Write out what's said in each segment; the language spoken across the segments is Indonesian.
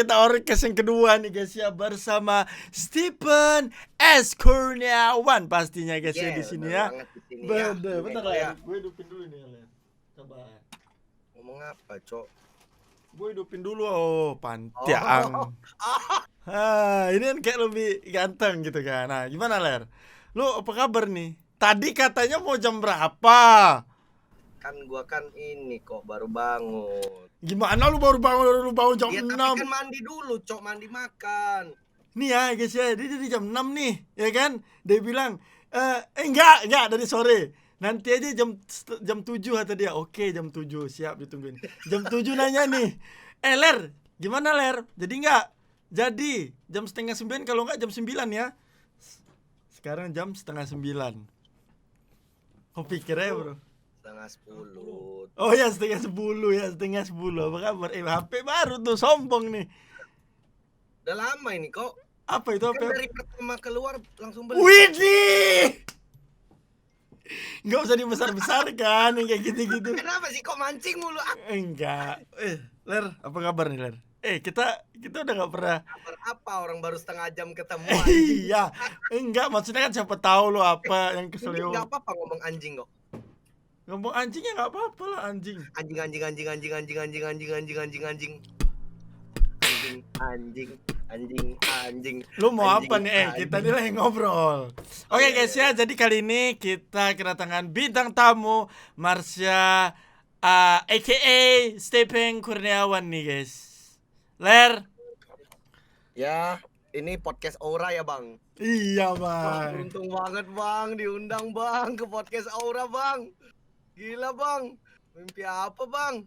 kita orkes yang kedua nih guys ya, bersama Stephen S. Kurniawan pastinya guys ya di sini ya. Bentar lah, gue hidupin dulu nih Ler. Coba. Ngomong apa, Cok? Gue hidupin dulu Pantiang. Ini kan kayak lebih ganteng gitu kan. Nah, gimana Ler? Lu apa kabar nih? Tadi katanya mau jam berapa? Kan gua kan ini kok baru bangun. Gimana lu baru bangun jam 6? Tapi kan mandi dulu, Cok, mandi makan. Nih ya guys ya, dia dari jam 6 nih, ya kan? Dia bilang, enggak dari sore. Nanti aja jam 7 kata dia. Oke, jam 7, siap ditungguin. Jam 7 nanya nih, Ler, gimana Ler? Jadi enggak? Jadi, jam setengah 9, kalau enggak jam 9 ya. Sekarang jam setengah 9. Kok pikirnya bro? Setengah 10. Oh ya, setengah 10. Apa kabar? HP baru tuh, sombong nih. Udah lama ini kok. Apa itu Kan HP? dari pertama keluar langsung beli. Widih! Nggak usah dibesar-besarkan yang kayak gitu-gitu. Kenapa sih kok mancing mulu? Enggak. Ler, apa kabar nih Ler? Kita udah nggak pernah. Kabar apa, orang baru setengah jam ketemu. Iya, enggak, maksudnya kan siapa tahu lo apa yang kesel Ini lo. nggak apa-apa ngomong anjing kok. Ngomong anjingnya nggak apa-apa lah anjing. Anjing. Lu mau apa nih? Kita ini lagi ngobrol. Oke guys ya, jadi kali ini kita kedatangan bintang tamu Marsha aka Stephen Kurniawan nih guys. Ler. Ya, ini podcast Aura ya, Bang. Iya, Wah, Bang. beruntung banget, Bang, diundang, Bang, ke podcast Aura, Bang. Gila, Bang. Mimpi apa, Bang?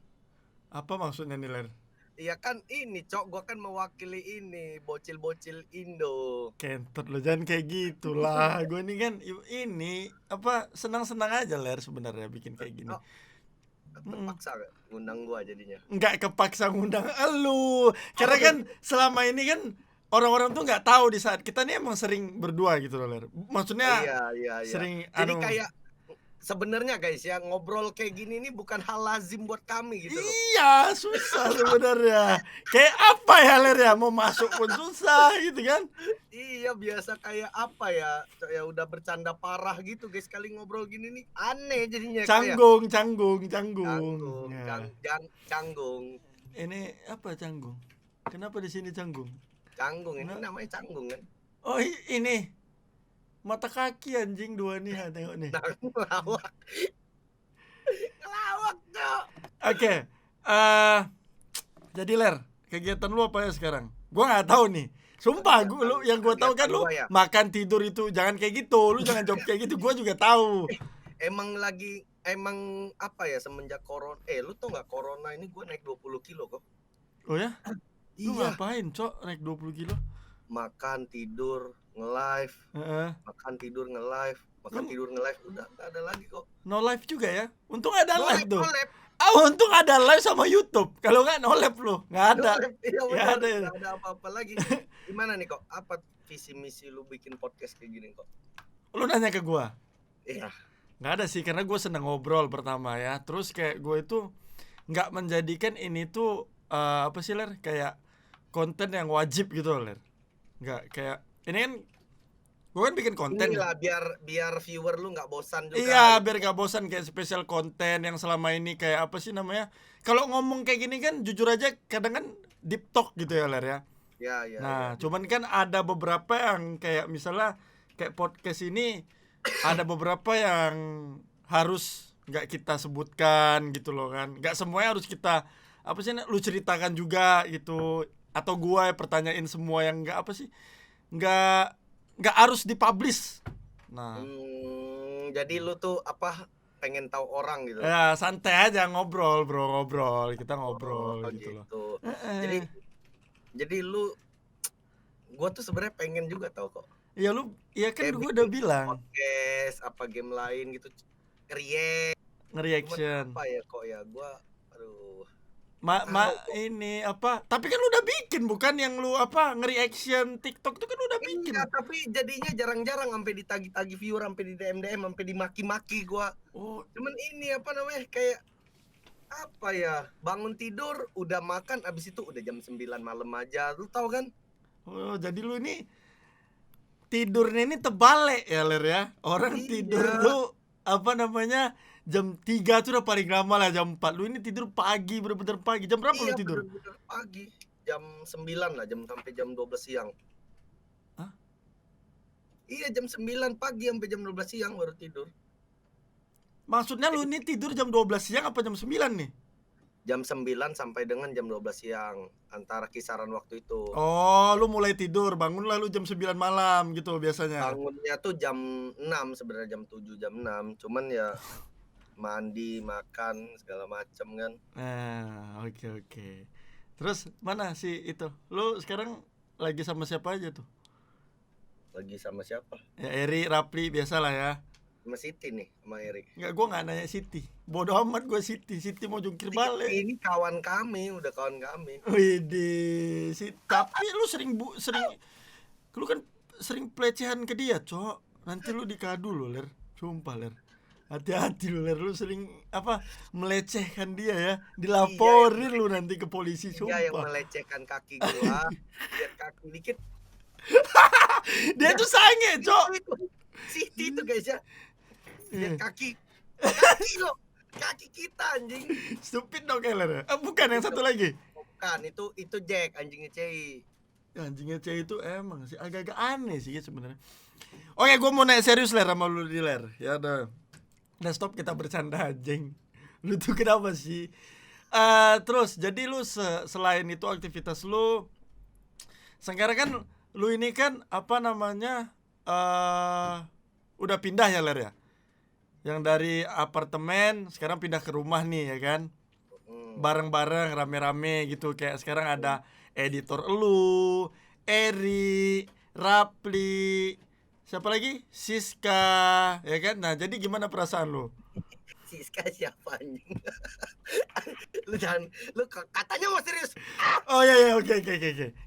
Apa maksudnya nih, Ler? Iya kan ini, Cok, gua kan mewakili ini, bocil-bocil Indo. Kentot lo, jangan kayak gitulah. Gue ini kan ini apa senang-senang aja Ler sebenarnya bikin kayak gini. Oh, terpaksa gak ngundang gua jadinya? Nggak kepaksa ngundang elu. Karena kan selama ini kan orang-orang tuh nggak tahu di saat kita nih emang sering berdua gitu loh Ler. Maksudnya Iya. sering Jadi kayak sebenarnya guys ya, ngobrol kayak gini nih bukan hal lazim buat kami gitu loh. Iya, susah sebenarnya. Kayak apa ya Ler ya, mau masuk pun susah gitu kan. Iya, biasa kayak apa ya, ya udah bercanda parah gitu guys, kali ngobrol gini nih aneh jadinya. Canggung. Canggung. Ini apa canggung? Kenapa di sini canggung? Canggung ini namanya canggung kan. Oh ini mata kaki anjing dua nih, tengok nih. Ngelawak tuh. Oke, jadi Ler, kegiatan lu apa ya sekarang? Gua nggak tahu nih. Sumpah, lu yang gua tahu kan lu makan tidur itu, jangan kayak gitu. Lu jangan jawab kayak gitu. Gua juga tahu. Emang apa ya, semenjak corona. Lu tau nggak, corona ini gua naik 20 kilo kok. Oh ya? Lu Iya. ngapain, Cok, naik 20 kilo? Makan, tidur, nge-live. Makan, tidur, nge-live. Udah nggak ada lagi kok. No live juga ya? Untung ada live tuh. No live. Untung ada live sama YouTube. Kalau nggak no live lu, nggak ada. Iya, Nggak ada apa-apa lagi. Gimana nih kok? Apa visi misi lu bikin podcast kayak gini kok? Lu nanya ke gua? Iya. Nggak ada sih, karena gue seneng ngobrol pertama ya. Terus kayak gue itu nggak menjadikan ini tuh apa sih Ler? Kayak konten yang wajib gitu Ler. Nggak kayak ini kan gue kan bikin konten. Inilah biar viewer lu nggak bosan juga. Iya, biar nggak bosan, kayak spesial konten yang selama ini kayak apa sih namanya? Kalau ngomong kayak gini kan jujur aja kadang kan deep talk gitu ya Ler ya. Iya. Nah, cuman kan ada beberapa yang kayak misalnya kayak podcast ini ada beberapa yang harus nggak kita sebutkan gitu loh kan. Nggak semuanya harus kita apa sih lu ceritakan juga gitu. Atau gua pertanyain semua yang nggak apa sih, nggak harus dipublish. Nah, jadi lu tuh apa, pengen tahu orang gitu? Ya santai aja ngobrol kita ngobrol gitu loh. Jadi lu, gua tuh sebenarnya pengen juga tahu kok. Iya kan gua udah bilang podcast apa game lain gitu, nge-reaction. Apa ya kok ya, gua aduh. Ini apa? Tapi kan lu udah bikin, bukan yang lu apa nge-reaction TikTok tuh kan udah bikin. Iya, tapi jadinya jarang-jarang, sampai ditagi-tagi viewer, sampai di DM, sampai dimaki-maki gua. Oh, Cuman ini apa namanya, kayak apa ya, bangun tidur udah makan, abis itu udah jam 9 malam aja, lu tahu kan? Oh, jadi lu ini tidurnya ini terbalik ya, Ler ya. Orang tidur Iya, tuh apa namanya? Jam 3 tuh udah paling lama lah, jam 4. Lu ini tidur pagi, bener-bener pagi. Jam berapa lu iya tidur? bener-bener pagi. Jam 9 lah, sampai jam 12 siang. Hah? Iya, jam 9 pagi sampai jam 12 siang baru tidur. Maksudnya lu ini tidur jam 12 siang apa jam 9 nih? Jam 9 sampai dengan jam 12 siang, antara kisaran waktu itu. Oh, lu mulai tidur, bangun lalu jam 9 malam gitu biasanya. Bangunnya tuh jam 6 sebenarnya, jam 7, jam 6. Cuman ya mandi, makan, segala macam kan. Nah, oke. Terus mana sih itu? Lu sekarang lagi sama siapa aja tuh? Lagi sama siapa? Ya Eri, Rapli, biasalah ya. Sama Siti nih, sama Erik. Enggak, gua nggak nanya Siti. Bodoh amat gua Siti. Siti mau jungkir balik. Ini kawan kami, udah kawan kami. Widih, tapi lu lu kan sering pelecehan ke dia, Cok. Nanti lu dikadu lo, Ler. Sumpah, Ler. Hati-hati lu, Ler. Lu sering apa melecehkan dia ya. Dilaporin lu nanti ke polisi, Dia yang sumpah. melecehkan kaki gua, lihat kaki dikit. Dia tuh sange, Cok. Siti itu guys ya. Eh, Lihat kaki lo, kaki kita anjing. Stupid dong Keller. Bukan yang satu lagi. Bukan, itu Jack anjingnya Cei. Anjingnya C itu emang sih agak-agak aneh sih sebenarnya. Oke, gue mau naik serius Ler sama lu di Ler. Ya udah. Udah stop kita bercanda anjing. Lu tuh kenapa sih? Terus jadi lu selain itu aktivitas lu sekarang kan lu ini kan apa namanya udah pindah ya Ler ya? Yang dari apartemen sekarang pindah ke rumah nih ya kan? Bareng-bareng rame-rame gitu, kayak sekarang ada editor lu, Eri, Rapli, siapa lagi? Siska, ya kan? Nah, jadi gimana perasaan lu? Siska siapa anjing? Lu katanya mau serius. Oh ya, oke.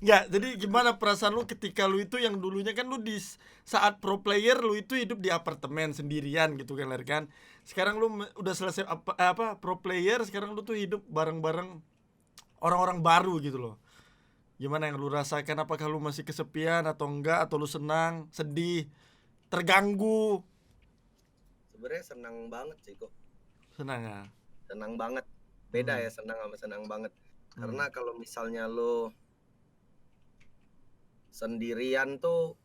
Enggak, jadi gimana perasaan lu ketika lu itu yang dulunya kan lu di saat pro player lu itu hidup di apartemen sendirian gitu kan, Ler kan? Sekarang lu udah selesai apa pro player, sekarang lu tuh hidup bareng-bareng orang-orang baru gitu loh. Gimana yang lu rasakan? Apakah lu masih kesepian atau enggak? Atau lu senang, sedih, terganggu? Sebenarnya senang banget sih kok. Senang ya? Senang banget. Beda ya senang sama senang banget. Karena kalau misalnya lu sendirian tuh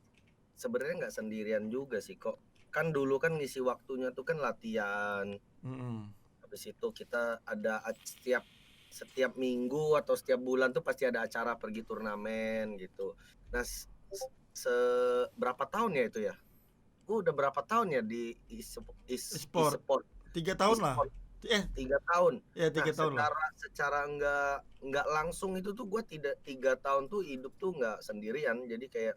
sebenarnya nggak sendirian juga sih kok. Kan dulu kan ngisi waktunya tuh kan latihan. Habis itu kita ada setiap minggu atau setiap bulan tuh pasti ada acara pergi turnamen gitu. Nah, berapa tahun ya itu ya? Gue udah berapa tahun ya di e-sport? 3 tahun lah. 3 tahun. Ya 3 tahun lah. Secara nggak langsung itu tuh gue tidak 3 tahun tuh hidup tuh nggak sendirian. Jadi kayak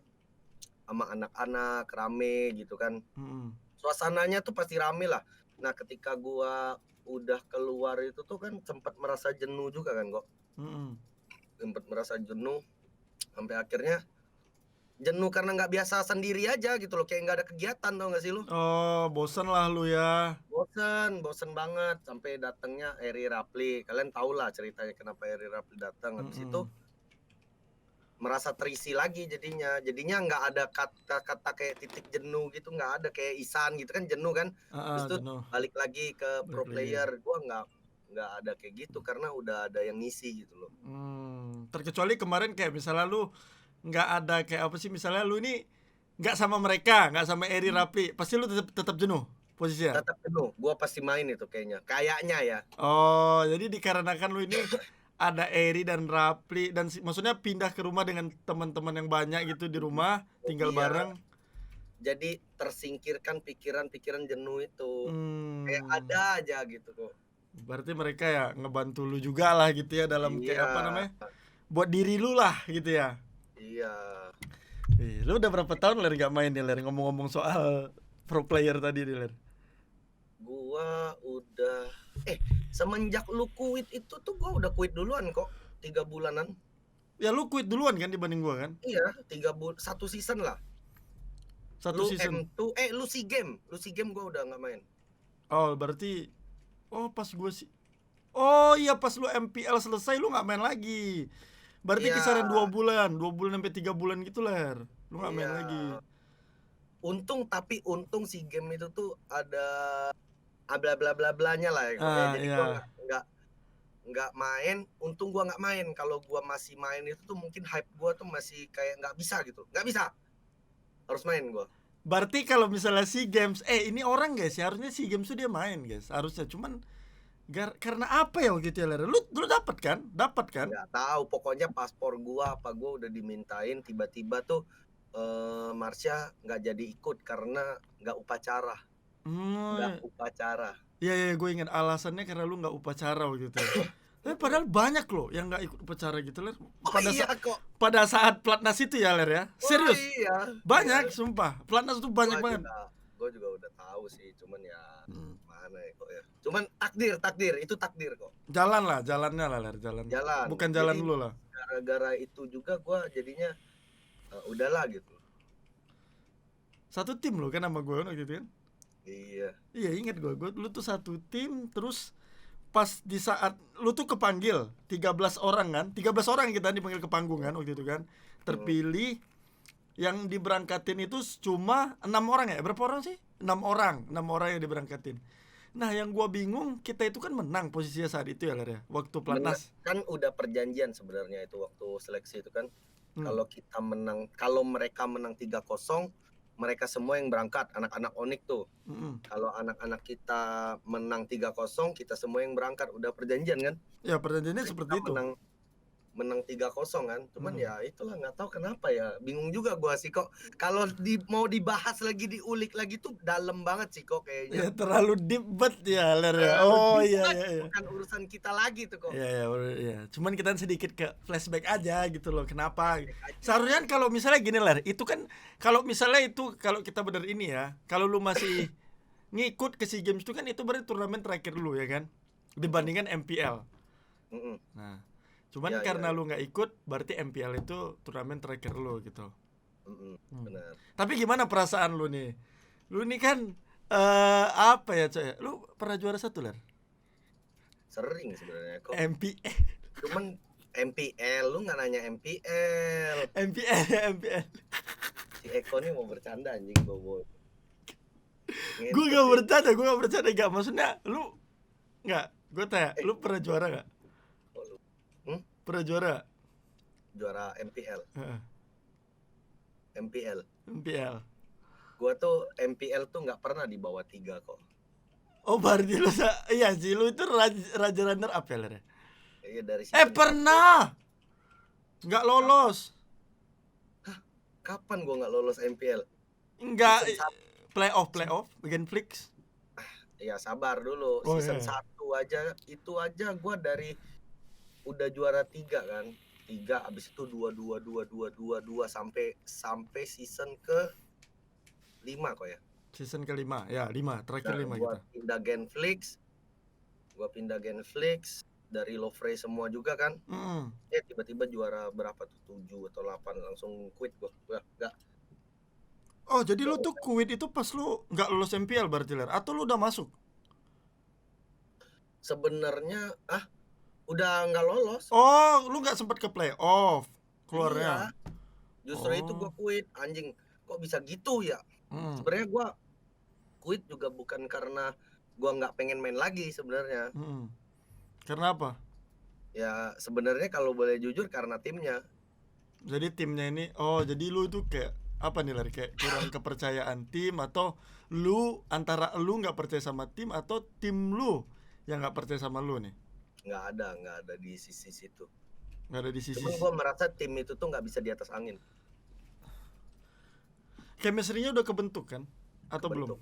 sama anak-anak rame gitu kan. Suasananya tuh pasti rame lah. Nah ketika gue udah keluar itu tuh kan sempat merasa jenuh juga kan kok. Sempat merasa jenuh sampai akhirnya jenuh karena nggak biasa sendiri aja gitu loh, kayak nggak ada kegiatan, tau nggak sih lu? Oh, bosan lah lu ya. Bosen banget sampai datangnya Eri Rapli. Kalian tau lah ceritanya kenapa Eri Rapli datang. Habis itu merasa terisi lagi jadinya nggak ada kata-kata kayak titik jenuh gitu, nggak ada kayak Isan gitu kan jenuh kan. Terus tuh balik lagi ke pro player, gua nggak ada kayak gitu karena udah ada yang ngisi gitu loh. Terkecuali kemarin kayak misalnya lu nggak ada kayak apa sih, misalnya lu ini nggak sama mereka, nggak sama Eri Rapli, pasti lu tetap jenuh posisinya. Tetap jenuh, gua pasti main itu kayaknya ya. Oh, jadi dikarenakan lu ini ada Eri dan Rapli dan maksudnya pindah ke rumah dengan teman-teman yang banyak gitu di rumah, tinggal bareng. Jadi tersingkirkan pikiran jenuh itu. Kayak ada aja gitu kok. Berarti mereka ya ngebantu lu juga lah gitu ya dalam kayak apa namanya? Buat diri lu lah gitu ya. Iya. Lu udah berapa tahun Ler gak main nih Ler, ngomong-ngomong soal pro player tadi nih Ler? Gua udah semenjak lu quit itu tuh gua udah quit duluan kok, 3 bulanan. Ya lu quit duluan kan dibanding gua kan? Iya, 1 season lah. 1 season. Lu SEA Games gua udah nggak main. Oh, berarti pas gua sih. Oh iya, pas lu MPL selesai lu nggak main lagi. Berarti Iya, kisaran 2 bulan sampai 3 bulan gitu Ler. Lu nggak main iya. lagi. Untung si game itu tuh ada bla bla bla blanya lah ya kok ya. Jadi gua Iya. nggak main. Untung gua nggak main. Kalau gua masih main itu tuh mungkin hype gua tuh masih kayak nggak bisa gitu. Nggak bisa. Harus main gua. Berarti kalau misalnya SEA Games, ini orang guys, ya harusnya SEA Games tuh dia main guys, harusnya. Cuman karena apa ya waktu itu ya Ler? Lu dapat kan? Dapat kan? Nggak tahu. Pokoknya paspor gua udah dimintain. Tiba-tiba tuh Marsha nggak jadi ikut karena nggak upacara. Nggak upacara. Iya, gue ingat alasannya karena lu nggak upacara waktu itu. Tapi padahal banyak loh yang nggak ikut upacara gitu Ler. Pada saat Platnas itu ya Ler ya. Serius. Iya. Banyak sumpah. Platnas itu banyak banget. Gue juga udah tahu sih, cuman ya mana ya kok ya. Cuman takdir itu takdir kok. Jalannya lah Ler, jalan. Bukan jalan jadi, lu lah. Gara-gara itu juga gue jadinya udahlah gitu. Satu tim lo kan sama gue waktu itu kan. Iya inget gue lu tuh satu tim. Terus pas di saat lu tuh kepanggil 13 orang kan, 13 orang kita dipanggil ke panggung kan waktu itu kan. Terpilih. Yang diberangkatin itu cuma 6 orang ya? Berapa orang sih? 6 orang yang diberangkatin. Nah yang gua bingung, kita itu kan menang posisinya saat itu ya Ler ya, waktu Platnas. Kan udah perjanjian sebenarnya itu waktu seleksi itu kan. Kalau kita menang, kalau mereka menang 3-0, mereka semua yang berangkat, anak-anak Onyx tuh. Kalau anak-anak kita menang 3-0, kita semua yang berangkat. Udah perjanjian kan? Ya perjanjiannya seperti itu. Menang 3-0 kan. Cuman ya itulah, nggak tahu kenapa ya. Bingung juga gua sih kok. Kalau mau dibahas lagi, diulik lagi tuh dalam banget sih kok kayaknya. Ya terlalu deep bet ya Ler ya. Oh iya. Bukan urusan kita lagi tuh kok. Iya. Cuman kita sedikit ke flashback aja gitu loh. Kenapa? Seharusnya kalau misalnya gini Ler, itu kan kalau misalnya itu kalau kita bener ini ya, kalau lu masih ngikut ke SEA Games itu kan itu berarti turnamen terakhir lu ya kan, dibandingkan MPL. Nah, cuman karena lu nggak ikut, berarti MPL itu turnamen terakhir lu gitu. Benar. Tapi gimana perasaan lu nih? Lu nih kan apa ya coy? Lu pernah juara 1 Ler? Sering sebenarnya kok. MPL. Cuman MPL, lu nggak nanya MPL. MPL. Si Eko nih mau bercanda anjing bobo. Gue gak bercanda gak. Maksudnya lu nggak? Gue tanya, lu pernah juara nggak? Pernah juara MPL. Gua tuh MPL tuh nggak pernah di bawah 3 kok. Oh berarti lu iya sih, lu itu raja runner up ya Ler? Iya dari pernah nggak lolos. Hah? Kapan gua nggak lolos MPL? Enggak, playoff bagian Flix. Ya sabar dulu. Season 1 aja, itu aja gua dari udah juara 3 kan. 3 abis itu 2 sampai season ke 5 kok ya. Season ke-5. Ya, 5, terakhir 5 gua kita. Pindah Genflix dari Lovre semua juga kan. Tiba-tiba juara berapa tuh? 7 atau 8 langsung quit gua. Enggak. Oh, jadi lu tuh quit itu pas lu enggak lolos MPL berarti Ler, atau lu udah masuk? Sebenarnya udah nggak lolos. Oh, lu nggak sempat ke playoff keluarnya. Iya. Justru itu gue quit, anjing. Kok bisa gitu ya? Sebenarnya gue quit juga bukan karena gue nggak pengen main lagi sebenarnya. Karena apa? Ya sebenarnya kalau boleh jujur karena timnya. Jadi timnya ini, jadi lu itu kayak apa nih Ler? Kayak kurang kepercayaan tim, atau lu antara lu nggak percaya sama tim, atau tim lu yang nggak percaya sama lu nih? Nggak ada di sisi situ. Nggak ada di sisi. Cuman gue merasa tim itu tuh nggak bisa di atas angin. Chemistry-nya udah kebentuk kan? Atau belum?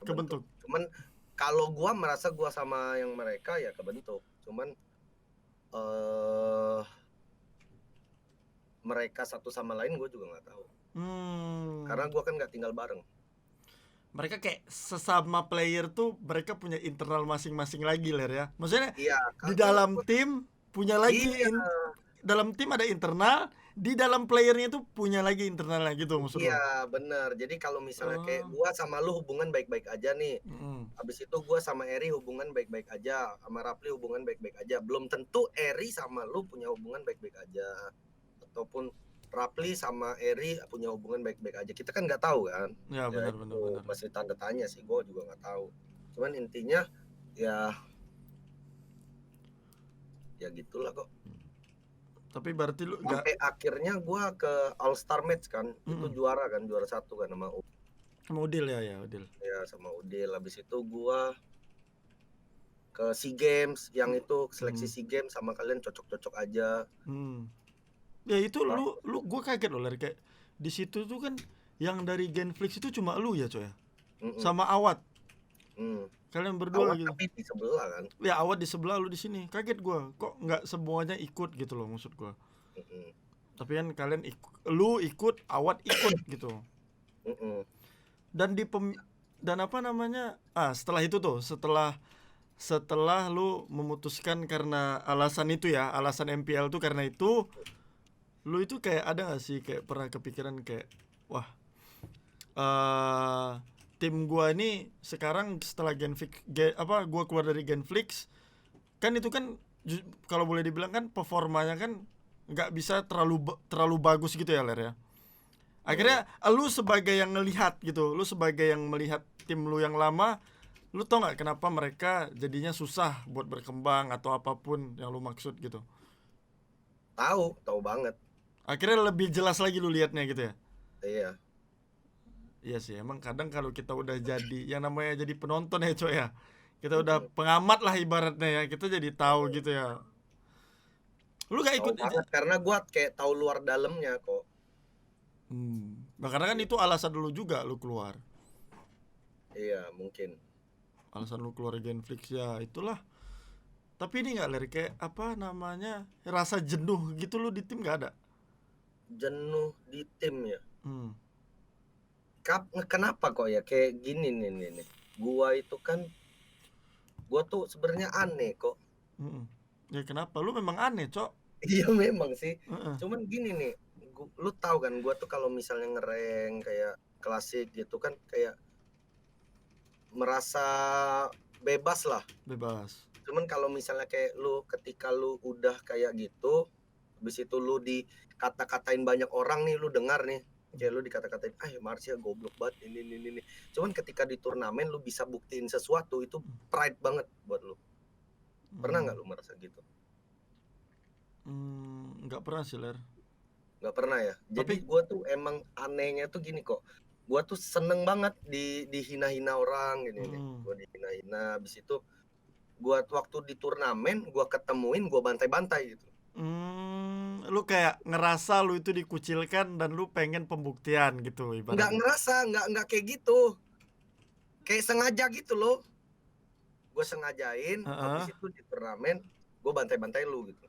Kebentuk. Cuman kalau gue merasa gue sama yang mereka ya kebentuk. Cuman mereka satu sama lain gue juga nggak tahu. Karena gue kan nggak tinggal bareng. Mereka kayak sesama player tuh mereka punya internal masing-masing lagi Ler ya. Maksudnya di dalam tim punya lagi dalam tim ada internal, di dalam playernya itu punya lagi internalnya gitu maksud lo? Iya, bener. Jadi kalau misalnya kayak Oh. gua sama lu hubungan baik-baik aja nih. Mhm. Habis itu gua sama Eri hubungan baik-baik aja, sama Rapli hubungan baik-baik aja. Belum tentu Eri sama lu punya hubungan baik-baik aja. Ataupun Rapli sama Eri punya hubungan baik-baik aja. Kita kan nggak tahu kan. Ya Ya benar itu benar. masih tanda tanya sih, gua juga nggak tahu. Cuman intinya ya gitulah kok. Tapi berarti lu enggak Sampai akhirnya gua ke All Star Match kan, itu juara 1 kan sama Udil ya Udil. ya sama Udil. Habis itu gua ke SEA Games yang itu seleksi SEA Games sama kalian cocok-cocok aja. Ya itu lu gue kaget loh Ler, kayak di situ tuh kan yang dari Genflix itu cuma lu ya coy ya. Sama Awad. Kalian berdua Awad gitu. tapi di sebelah kan. Ya Awad di sebelah, lu di sini. Kaget gua, kok nggak semuanya ikut gitu loh maksud gua. Tapi kan kalian lu ikut, Awad ikut gitu. Dan dan apa namanya? Setelah itu tuh, setelah lu memutuskan karena alasan itu ya, alasan MPL tuh karena itu, lu itu kayak ada gak sih kayak pernah kepikiran kayak wah, tim gua ini sekarang setelah gua keluar dari Genflix kan itu kan kalau boleh dibilang kan performanya kan nggak bisa terlalu bagus gitu ya Ler ya. Akhirnya lu sebagai yang ngelihat gitu, lu sebagai yang melihat tim lu yang lama, lu tau nggak kenapa mereka jadinya susah buat berkembang atau apapun yang lu maksud gitu? Tahu banget. Akhirnya lebih jelas lagi lu liatnya gitu ya. Iya. Iya sih, emang kadang kalau kita udah jadi yang namanya jadi penonton ya coy ya, kita udah pengamat lah ibaratnya ya, kita jadi tahu gitu ya. Lu gak ikut banget karena gua kayak tahu luar dalamnya kok. Nah karena kan itu alasan dulu juga lu keluar. Iya mungkin. Alasan lu keluar Genflix ya itulah. Tapi ini gak Ler, kayak apa namanya, rasa jenuh gitu lu di tim gak ada? Jenuh di tim ya. Kenapa kok ya kayak gini nih. Gua itu kan gua tuh sebenarnya aneh kok. Ya kenapa? Lu memang aneh, Cok. Iya memang sih. Cuman gini nih, lu tahu kan gua tuh kalau misalnya ngerank kayak klasik gitu kan kayak merasa bebas lah. Bebas. Cuman kalau misalnya kayak lu ketika lu udah kayak gitu, habis itu lu dikata-katain banyak orang nih, lu dengar nih kayak lu dikata-katain Marsha goblok banget ini. Cuman ketika di turnamen lu bisa buktiin sesuatu, itu pride banget buat lu. Pernah nggak lu merasa gitu? Nggak pernah sih Ler. Nggak pernah ya. Jadi gue tuh emang anehnya tuh gini kok, gue tuh seneng banget dihina-hina orang gini nih. Gue dihina-hina, habis itu gue waktu di turnamen gue ketemuin, gue bantai-bantai gitu. Lu kayak ngerasa lu itu dikucilkan dan lu pengen pembuktian gitu ibaratnya. Nggak ngerasa, nggak kayak gitu. Kayak sengaja gitu loh. Gue sengajain, habis itu di turnamen gue bantai-bantai lu gitu.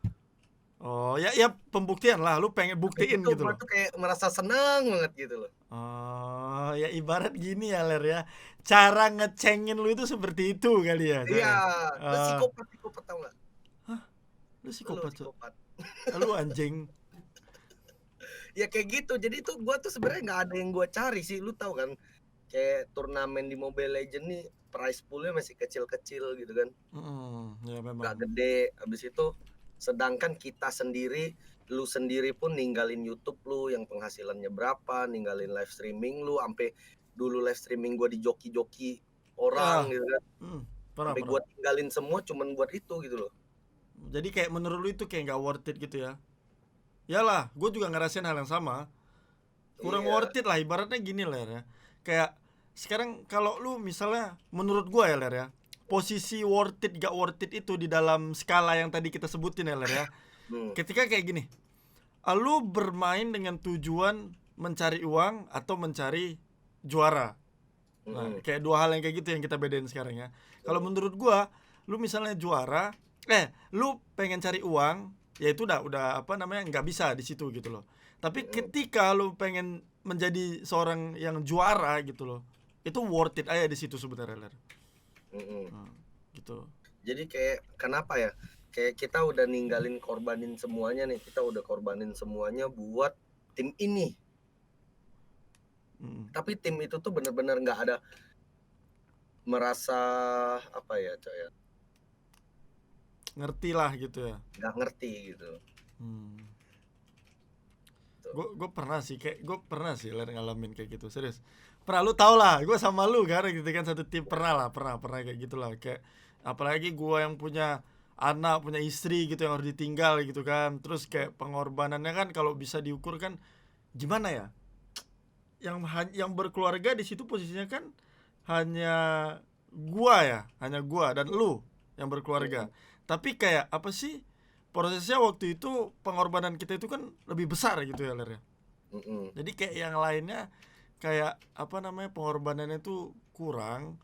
Oh ya pembuktian lah, lu pengen buktiin gitu loh. Gue tuh kayak merasa seneng banget gitu loh. Oh ya ibarat gini ya Ler ya, cara ngecengin lu itu seperti itu kali ya. Iya, lu psikopat tau gak? Hah? Lu psikopat? Lu anjing. Ya kayak gitu, jadi tuh gue tuh sebenarnya nggak ada yang gue cari sih, lu tahu kan? Kayak turnamen di Mobile Legends nih prize poolnya masih kecil-kecil gitu kan. Ya memang. Gak gede, habis itu sedangkan kita sendiri, lu sendiri pun ninggalin YouTube lu yang penghasilannya berapa, ninggalin live streaming lu, sampai dulu live streaming gua di joki-joki orang gitu kan. Sampai gua tinggalin semua cuman buat itu gitu loh. Jadi kayak menurut lu itu kayak gak worth it gitu ya? Yalah, gue juga ngerasain hal yang sama. Kurang worth it lah, ibaratnya gini Ler ya. Kayak sekarang kalau lu misalnya menurut gue ya Ler ya, posisi worth it gak worth it itu di dalam skala yang tadi kita sebutin ya Ler ya. Ketika kayak gini, lu bermain dengan tujuan mencari uang atau mencari juara. Nah, kayak dua hal yang kayak gitu yang kita bedain sekarang ya. Kalau menurut gue, lu misalnya juara, lu pengen cari uang, ya itu udah apa namanya nggak bisa di situ gitu loh. Tapi ketika lu pengen menjadi seorang yang juara gitu loh, itu worth it aja di situ sebenarnya Ler. Gitu. Jadi kayak kenapa ya? kayak kita udah korbanin semuanya nih, kita udah korbanin semuanya buat tim ini. Tapi tim itu tuh bener-bener nggak ada merasa apa ya, coy ya, ngerti lah gitu ya, nggak ngerti gitu. Gue pernah sih ngalamin kayak gitu, serius. Pernah, lu tau lah, gue sama lu kan gitu kan, satu tim, pernah kayak gitulah. Kayak apalagi gue yang punya anak, punya istri gitu yang harus ditinggal gitu kan. Terus kayak pengorbanannya kan kalau bisa diukur kan gimana ya, yang berkeluarga di situ posisinya kan hanya hanya gua dan lu yang berkeluarga. Tapi kayak apa sih, prosesnya waktu itu pengorbanan kita itu kan lebih besar gitu ya, Ler ya. Jadi kayak yang lainnya kayak apa namanya, pengorbanannya itu kurang.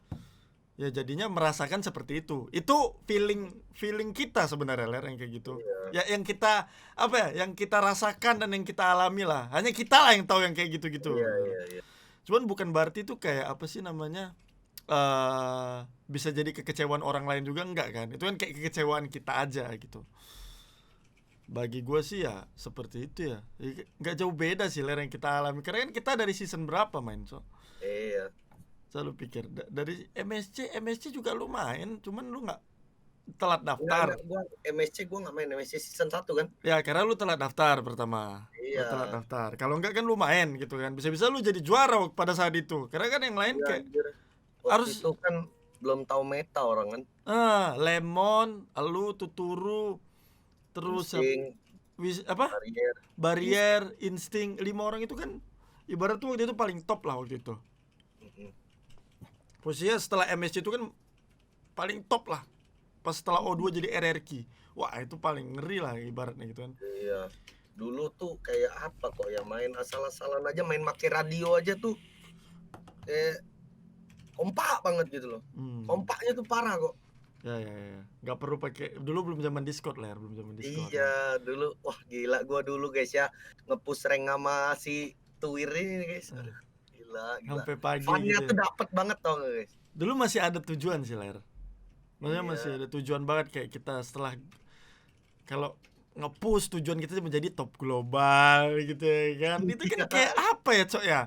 Ya jadinya merasakan seperti itu. Itu feeling kita sebenarnya, Ler, yang kayak gitu. Ya yang kita apa ya, yang kita rasakan dan yang kita alami lah. Hanya kita lah yang tahu yang kayak gitu-gitu. Iya. Cuman bukan berarti itu kayak apa sih namanya, bisa jadi kekecewaan orang lain juga, enggak kan. Itu kan kayak kekecewaan kita aja gitu. Bagi gue sih ya seperti itu ya. Nggak jauh beda sih, Ler, yang kita alami. Karena kan kita dari season berapa main, so. Iya. Selalu pikir dari MSC juga lu main, cuman lu nggak telat daftar. Gua MSC gua nggak main, MSC season 1 kan. Ya karena lu telat daftar pertama. Iya. Lu telat daftar. Kalau enggak kan lu main gitu kan. Bisa-bisa lu jadi juara pada saat itu. Karena kan yang lain kayak harus itu kan belum tahu meta orang kan. Lemon, lu, Tuturu, terus Barrier, Insting, 5 orang itu kan ibarat tuh waktu itu paling top lah waktu itu. Posisinya setelah MSC itu kan paling top lah. Pas setelah O2 jadi RRQ. Wah, itu paling ngeri lah ibaratnya gitu kan. Iya. Dulu tuh kayak apa kok ya, main asal-asalan aja, main pakai radio aja tuh kayak kompak banget gitu loh. Kompaknya tuh parah kok. Ya. Gak perlu pakai, dulu belum zaman Discord lah, belum zaman Discord. Iya, dulu wah gila gua dulu guys ya, nge-push rank sama si Tuwir ini guys. Gila. Sampai pagi Funnya gitu. Tuh dapet banget tau gak guys. Dulu masih ada tujuan sih, Ler. Maksudnya masih ada tujuan banget, kayak kita setelah kalau nge-push tujuan kita menjadi top global gitu ya kan. Itu kan kayak apa ya, Cok ya?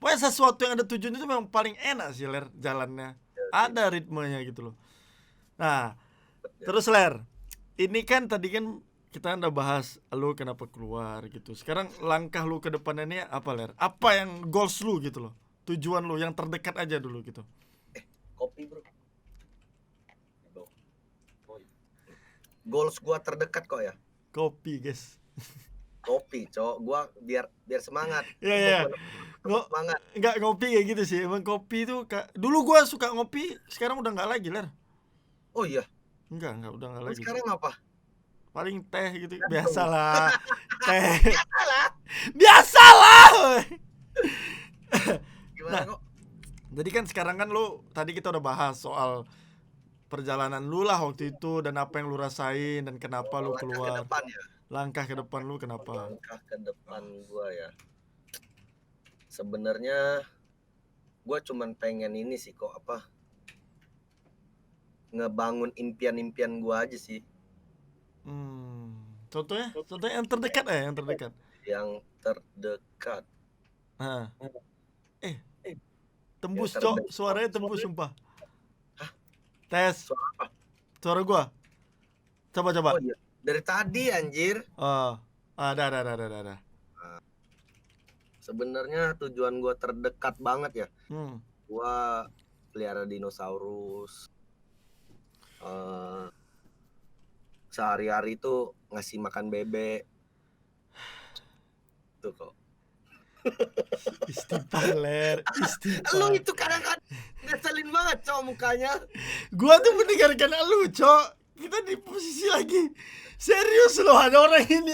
Pokoknya sesuatu yang ada tujuan itu memang paling enak sih, Ler, jalannya. Ada ritmenya gitu loh. Nah, terus Ler, ini kan tadi kan kita udah bahas lu kenapa keluar gitu. Sekarang langkah lu ke depannya apa, Ler? Apa yang goals lu gitu loh? Tujuan lu yang terdekat aja dulu gitu. Kopi bro. Goals gua terdekat kok ya. Kopi guys. Kopi cok, gua biar semangat. Iya. Semangat. Enggak, ngopi kayak gitu sih. Emang kopi tuh dulu gua suka ngopi, sekarang udah enggak lagi, Ler. Oh iya. Enggak, udah enggak lagi. Sekarang apa? Paling teh gitu. Biasalah. Teh. Biasalah. Gimana kok? Jadi kan sekarang kan lu, tadi kita udah bahas soal perjalanan lu lah waktu itu dan apa yang lu rasain dan kenapa lu keluar. Langkah ke depan lu kenapa? Langkah ke depan gua ya. Sebenarnya gua cuman pengen ini sih kok, apa? Ngebangun impian-impian gua aja sih. Contohnya yang terdekat yang terdekat. Yang terdekat. Tembus, Cok. Suaranya tembus sumpah. Hah? Tes. Suara apa? Suara gua. Coba. Oh iya. Dari tadi anjir. Ada. Sebenarnya tujuan gua terdekat banget ya. Gua pelihara dinosaurus. Sehari-hari tuh ngasih makan bebek. Tuh kok. Istighfar, Ler. Istighfar. Lu itu kadang-kadang ngeselin banget, Cok, mukanya. Gua tuh mendengarkan lu, Cok. Kita di posisi lagi serius loh, ada orang ini.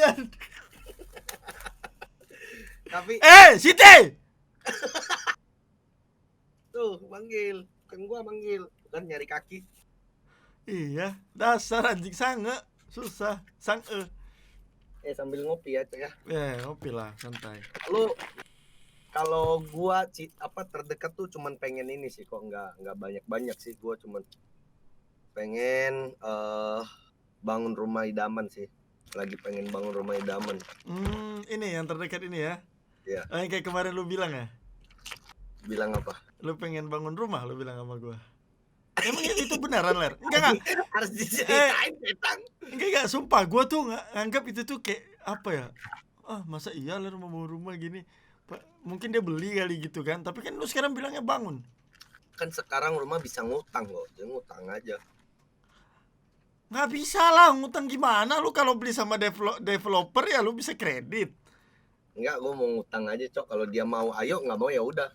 Tapi Siti. Tuh, manggil. Bukan gua manggil, bukan nyari kaki. Iya, dasar anjing sange. Susah, sange. Sambil ngopi ya, Cok ya. Ngopi lah, santai. Lu kalau gua terdekat tuh cuman pengen ini sih kok, nggak banyak sih. Gua cuman pengen bangun rumah idaman sih. Lagi pengen bangun rumah idaman. Ini yang terdekat ini ya. Iya. Yang kayak kemarin lu bilang ya. Bilang apa? Lu pengen bangun rumah, lu bilang sama gua. Emang itu beneran, Ler? Enggak. Harus diceritain, Petang. Enggak, sumpah gua tuh nganggap itu tuh kayak apa ya? Masa iya Ler mau bangun rumah gini? Mungkin dia beli kali gitu kan. Tapi kan lu sekarang bilangnya bangun. Kan sekarang rumah bisa ngutang kok. Dia ngutang aja. Nggak bisa lah, ngutang gimana? Lu kalau beli sama developer ya lu bisa kredit. Enggak, gue mau ngutang aja, Cok. Kalau dia mau ayo, nggak mau ya udah.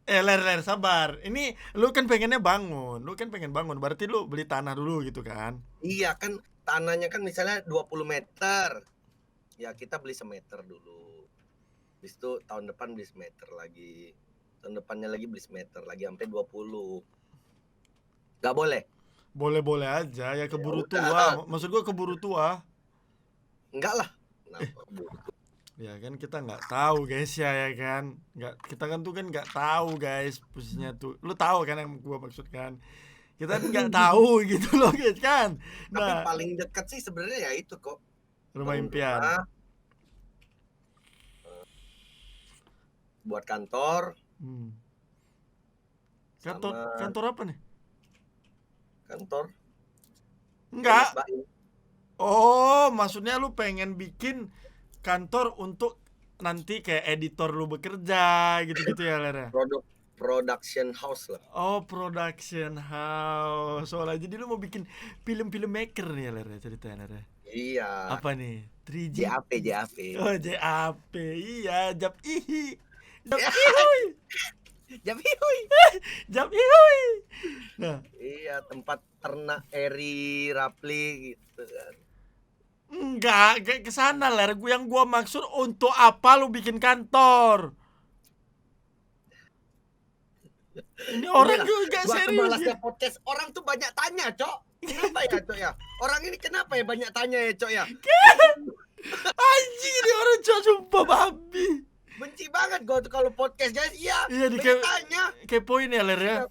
Ler, sabar. Ini lu kan pengennya bangun. Lu kan pengen bangun. Berarti lu beli tanah dulu gitu kan? Iya kan, tanahnya kan misalnya 20 meter. Ya kita beli semeter dulu. Habis itu tahun depan beli semeter lagi. Tahun depannya lagi beli semeter lagi sampai 20. Nggak boleh? Boleh-boleh aja, ya keburu udah. tua. Maksud gua keburu tua. Enggak lah. Kenapa keburu tua? Ya kan kita nggak tahu guys ya kan, kita kan tuh kan nggak tahu guys posisinya tuh, lu tahu kan yang gua maksud kan, kita nggak tahu gitu loh guys kan. Tapi paling dekat sih sebenarnya ya itu kok, rumah impian. Buat kantor. Kantor apa nih? Kantor. Enggak. Oh, maksudnya lu pengen bikin kantor untuk nanti kayak editor lu bekerja gitu-gitu ya, Ler? Production house lah. Oh, production house. Soalnya jadi lu mau bikin film-film maker nih ya, Ler, ceritanya, Ler? Iya. Apa nih? 3G? JAP. Oh, JAP. Iya, Jap ihi. Jap ihui. Jap ihui. Jap ihui. Nah, iya, tempat ternak Eri Rapli gitu kan. Enggak ke sana, Ler. Yang gua maksud untuk apa lu bikin kantor? Ini orang juga serius. Gua podcast orang tuh banyak tanya, Cok. Kenapa ya, Cok ya? Orang ini kenapa ya banyak tanya ya, Cok ya? Anjing, ini orang Cok sumpah babi. Benci banget gua tuh kalau podcast, guys. Iya, tanya. Kepoin ya, Ler ya?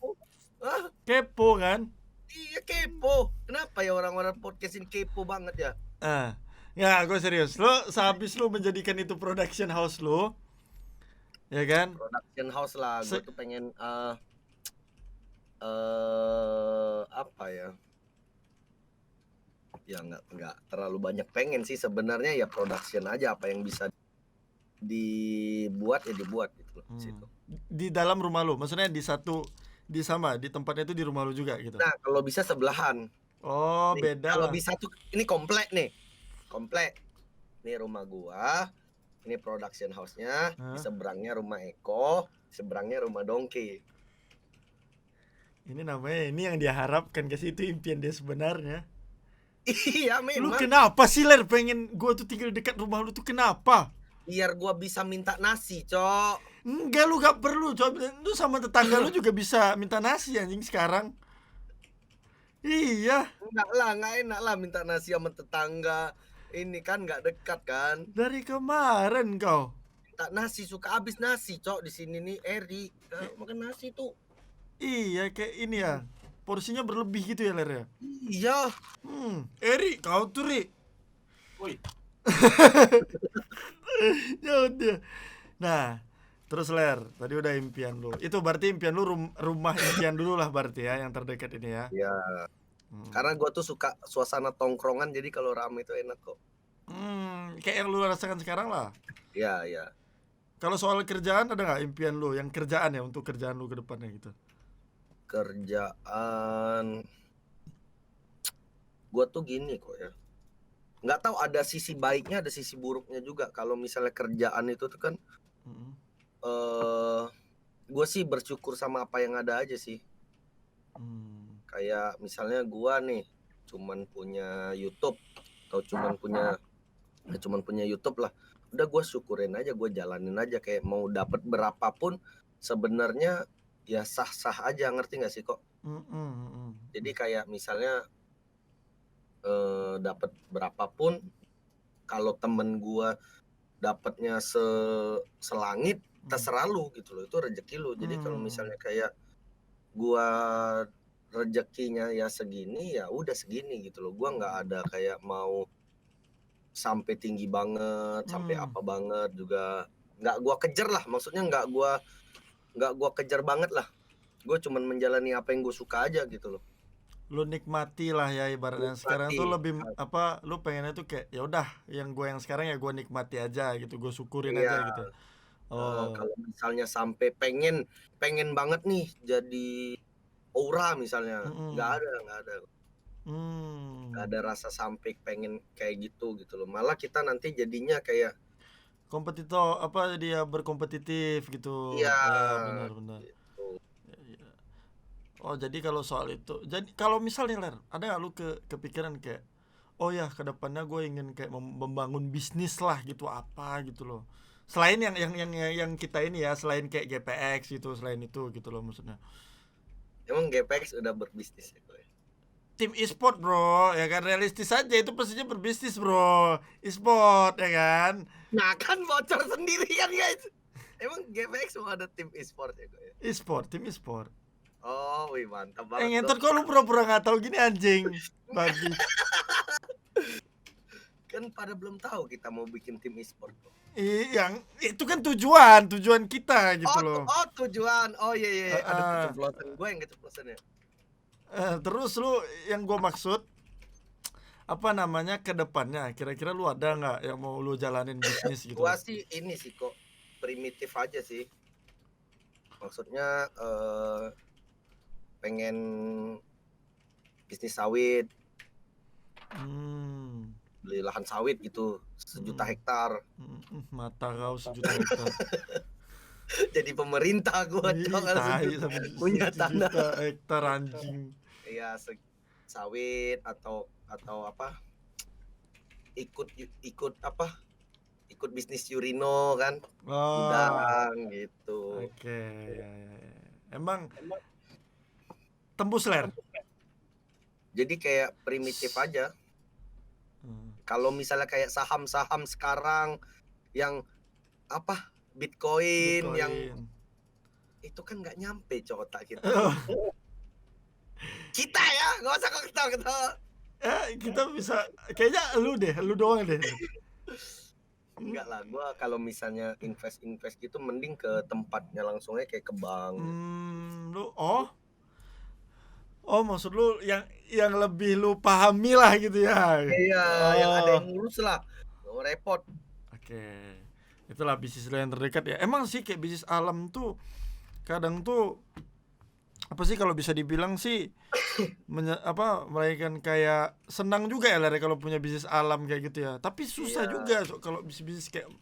Kepo kan? Iya, kepo. Kenapa ya orang-orang podcast ini kepo banget ya? Ya, gue serius. Lo sehabis lo menjadikan itu production house lo, ya kan? Production house lah. Gue tuh pengen apa ya? Ya nggak terlalu banyak pengen sih sebenarnya, ya production aja, apa yang bisa dibuat ya dibuat gitu loh. Situ. Di dalam rumah lo, maksudnya di tempatnya itu di rumah lo juga gitu. Nah, kalau bisa sebelahan. Oh, nih, beda. Kalau bisa tuh ini komplek nih. Komplek. Ini rumah gua, ini production house-nya, di seberangnya rumah Eko, seberangnya rumah Dongki. Ini namanya, ini yang dia harapkan, guys, itu impian dia sebenarnya. Iya, memang. Lu kenapa sih, Ler, pengen gua tuh tinggal dekat rumah lu tuh kenapa? Biar gua bisa minta nasi, Cok. Enggak, lu gak perlu, Cok. Lu sama tetangga lu juga bisa minta nasi anjing sekarang. Iya. Nggak enak lah minta nasi sama tetangga. Ini kan nggak dekat kan. Dari kemarin kau minta nasi, suka habis nasi, Cok, di sini nih Eri. Makan nasi tuh. Iya, kayak ini ya. Porsinya berlebih gitu ya, Ler ya? Iya. Eri, kau tuh, Ri. Woi. Ya udah. Nah, terus Ler, tadi udah impian lu. Itu berarti impian lu rumah impian dulu lah berarti ya, yang terdekat ini ya. Iya. Karena gue tuh suka suasana tongkrongan, jadi kalau rame itu enak kok. Kayak yang lu rasakan sekarang lah. Iya. Kalau soal kerjaan ada nggak impian lu yang kerjaan ya, untuk kerjaan lu ke depannya gitu? Kerjaan gue tuh gini kok ya. Nggak tahu, ada sisi baiknya, ada sisi buruknya juga. Kalau misalnya kerjaan itu tuh kan, gue sih bersyukur sama apa yang ada aja sih. Kayak misalnya gue nih cuman punya YouTube atau cuman punya YouTube lah. Udah gue syukurin aja, gue jalanin aja, kayak mau dapat berapapun sebenarnya ya sah-sah aja, ngerti nggak sih kok? Jadi kayak misalnya dapat berapapun, kalau temen gue dapatnya selangit, terserah lu gitu loh, itu rezeki lu. Jadi kalau misalnya kayak gue rezekinya ya segini, ya udah segini gitu loh. Gua nggak ada kayak mau sampai tinggi banget, sampai apa banget juga nggak gua kejar lah. Maksudnya nggak gua kejar banget lah. Gue cuman menjalani apa yang gue suka aja gitu loh. Lu nikmati lah ya ibaratnya. Sekarang Nikmati. tuh lebih apa, lu pengennya tuh kayak ya udah yang gue yang sekarang ya gue nikmati aja gitu, gue syukurin Iya. aja gitu. Oh. Kalau misalnya sampai pengen banget nih jadi aura misalnya, nggak ada. Nggak ada rasa sampai pengen kayak gitu loh. Malah kita nanti jadinya kayak kompetitor apa, dia berkompetitif gitu. iya. Ya benar-benar. Gitu. Ya. Oh jadi kalau soal itu, jadi kalau misalnya Ler, ada nggak lu kepikiran kayak, oh ya kedepannya gue ingin kayak membangun bisnis lah gitu, apa gitu loh. Selain yang kita ini ya, selain kayak GPX gitu, selain itu gitu loh maksudnya. Emang GPX udah berbisnis ya? Tim e-sport bro, ya kan, realistis aja itu pastinya berbisnis bro, e-sport ya kan. Nah kan bocor sendiri kan guys. Emang GPX mau ada tim e-sport ya? E-sport, tim e-sport. Oh, wih mantap banget. Ngentot kok lu pura-pura nggak tahu gini anjing, babi. Kan pada belum tahu kita mau bikin tim e-sport. Yang itu kan tujuan kita gitu loh. Oh tujuan, oh iya, ada keceplosan, gue yang keceplosan ya. Terus lu, yang gue maksud apa namanya ke depannya, kira-kira lu ada nggak yang mau lu jalanin bisnis gitu? Gua sih ini sih kok primitif aja sih. Maksudnya pengen bisnis sawit. Beli lahan sawit gitu 1 juta hektar. Mata kau 1 juta hektar. Jadi pemerintah gua punya tanah 1 juta hektar anjing. Iya, sawit atau apa? Ikut apa? Ikut bisnis Yurino kan. Udang gitu. Oke. Emang tembus Ler. Jadi kayak primitif aja. Kalau misalnya kayak saham-saham sekarang yang apa? Bitcoin. Yang itu kan nggak nyampe otak kita. Kita ya, nggak usah ketawa-ketawa. Kita bisa, kayaknya lu doang deh. Enggak lah, gua kalau misalnya invest gitu mending ke tempatnya langsungnya kayak ke bank. Oh maksud lu yang lebih lu pahami lah gitu ya. Iya, yang ada yang ngurus lah, nggak repot. Oke, itulah bisnis lu yang terdekat ya. Emang sih kayak bisnis alam tuh kadang tuh apa sih, kalau bisa dibilang sih melainkan kayak senang juga ya Ler kalau punya bisnis alam kayak gitu ya. Tapi susah juga kalau bisnis kayak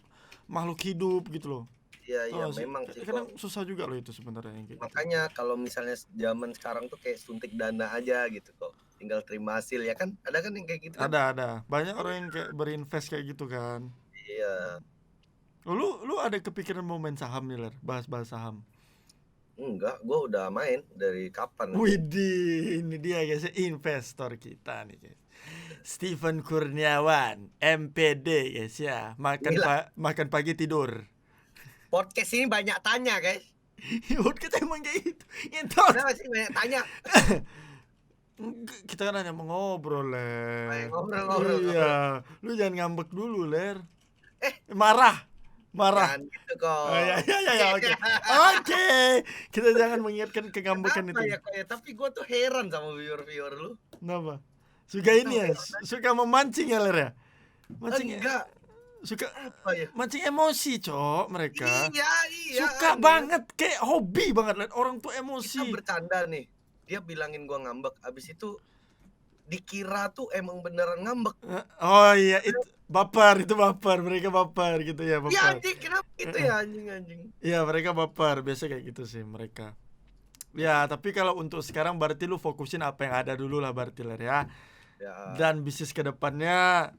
makhluk hidup gitu loh. Iya memang sih. Kadang susah juga loh itu sebenarnya yang kayak makanya gitu. Kalau misalnya zaman sekarang tuh kayak suntik dana aja gitu kok. Tinggal terima hasil ya kan? Ada kan yang kayak gitu kan? Ada. Banyak orang yang kayak berinvest kayak gitu kan. Iya. Lu ada kepikiran mau main saham nih Ler? Bahas-bahas saham. Enggak, gue udah main dari kapan. Widih, ini dia guys, investor kita nih guys. Steven Kurniawan, MPD guys ya. Makan pagi tidur. Podcast ini banyak tanya guys. Podcast emang kayak gitu. Kenapa sih banyak tanya? Kita kan hanya mengobrol Ler. Ngobrol. Iya, lu jangan ngambek dulu Ler. Marah. Jangan gitu kok. Ya, oke. Kita jangan mengingatkan kegambekan itu. Ya, tapi gue tuh heran sama viewer lu. Kenapa? Suka ini ya? Suka memancing ya Ler ya? Enggak. Suka apa ya? Mancing emosi cok mereka. Iya. Suka banget, kayak hobi banget liat orang tuh emosi. Kita bercanda nih. Dia bilangin gua ngambek, abis itu dikira tuh emang beneran ngambek. Oh iya, itu baper, mereka baper gitu ya, baper. Iya anjing, kenapa gitu ya anjing. Iya, mereka baper, biasa kayak gitu sih mereka. Ya, tapi kalau untuk sekarang berarti lu fokusin apa yang ada dulu lah berarti Ler ya. Dan bisnis kedepannya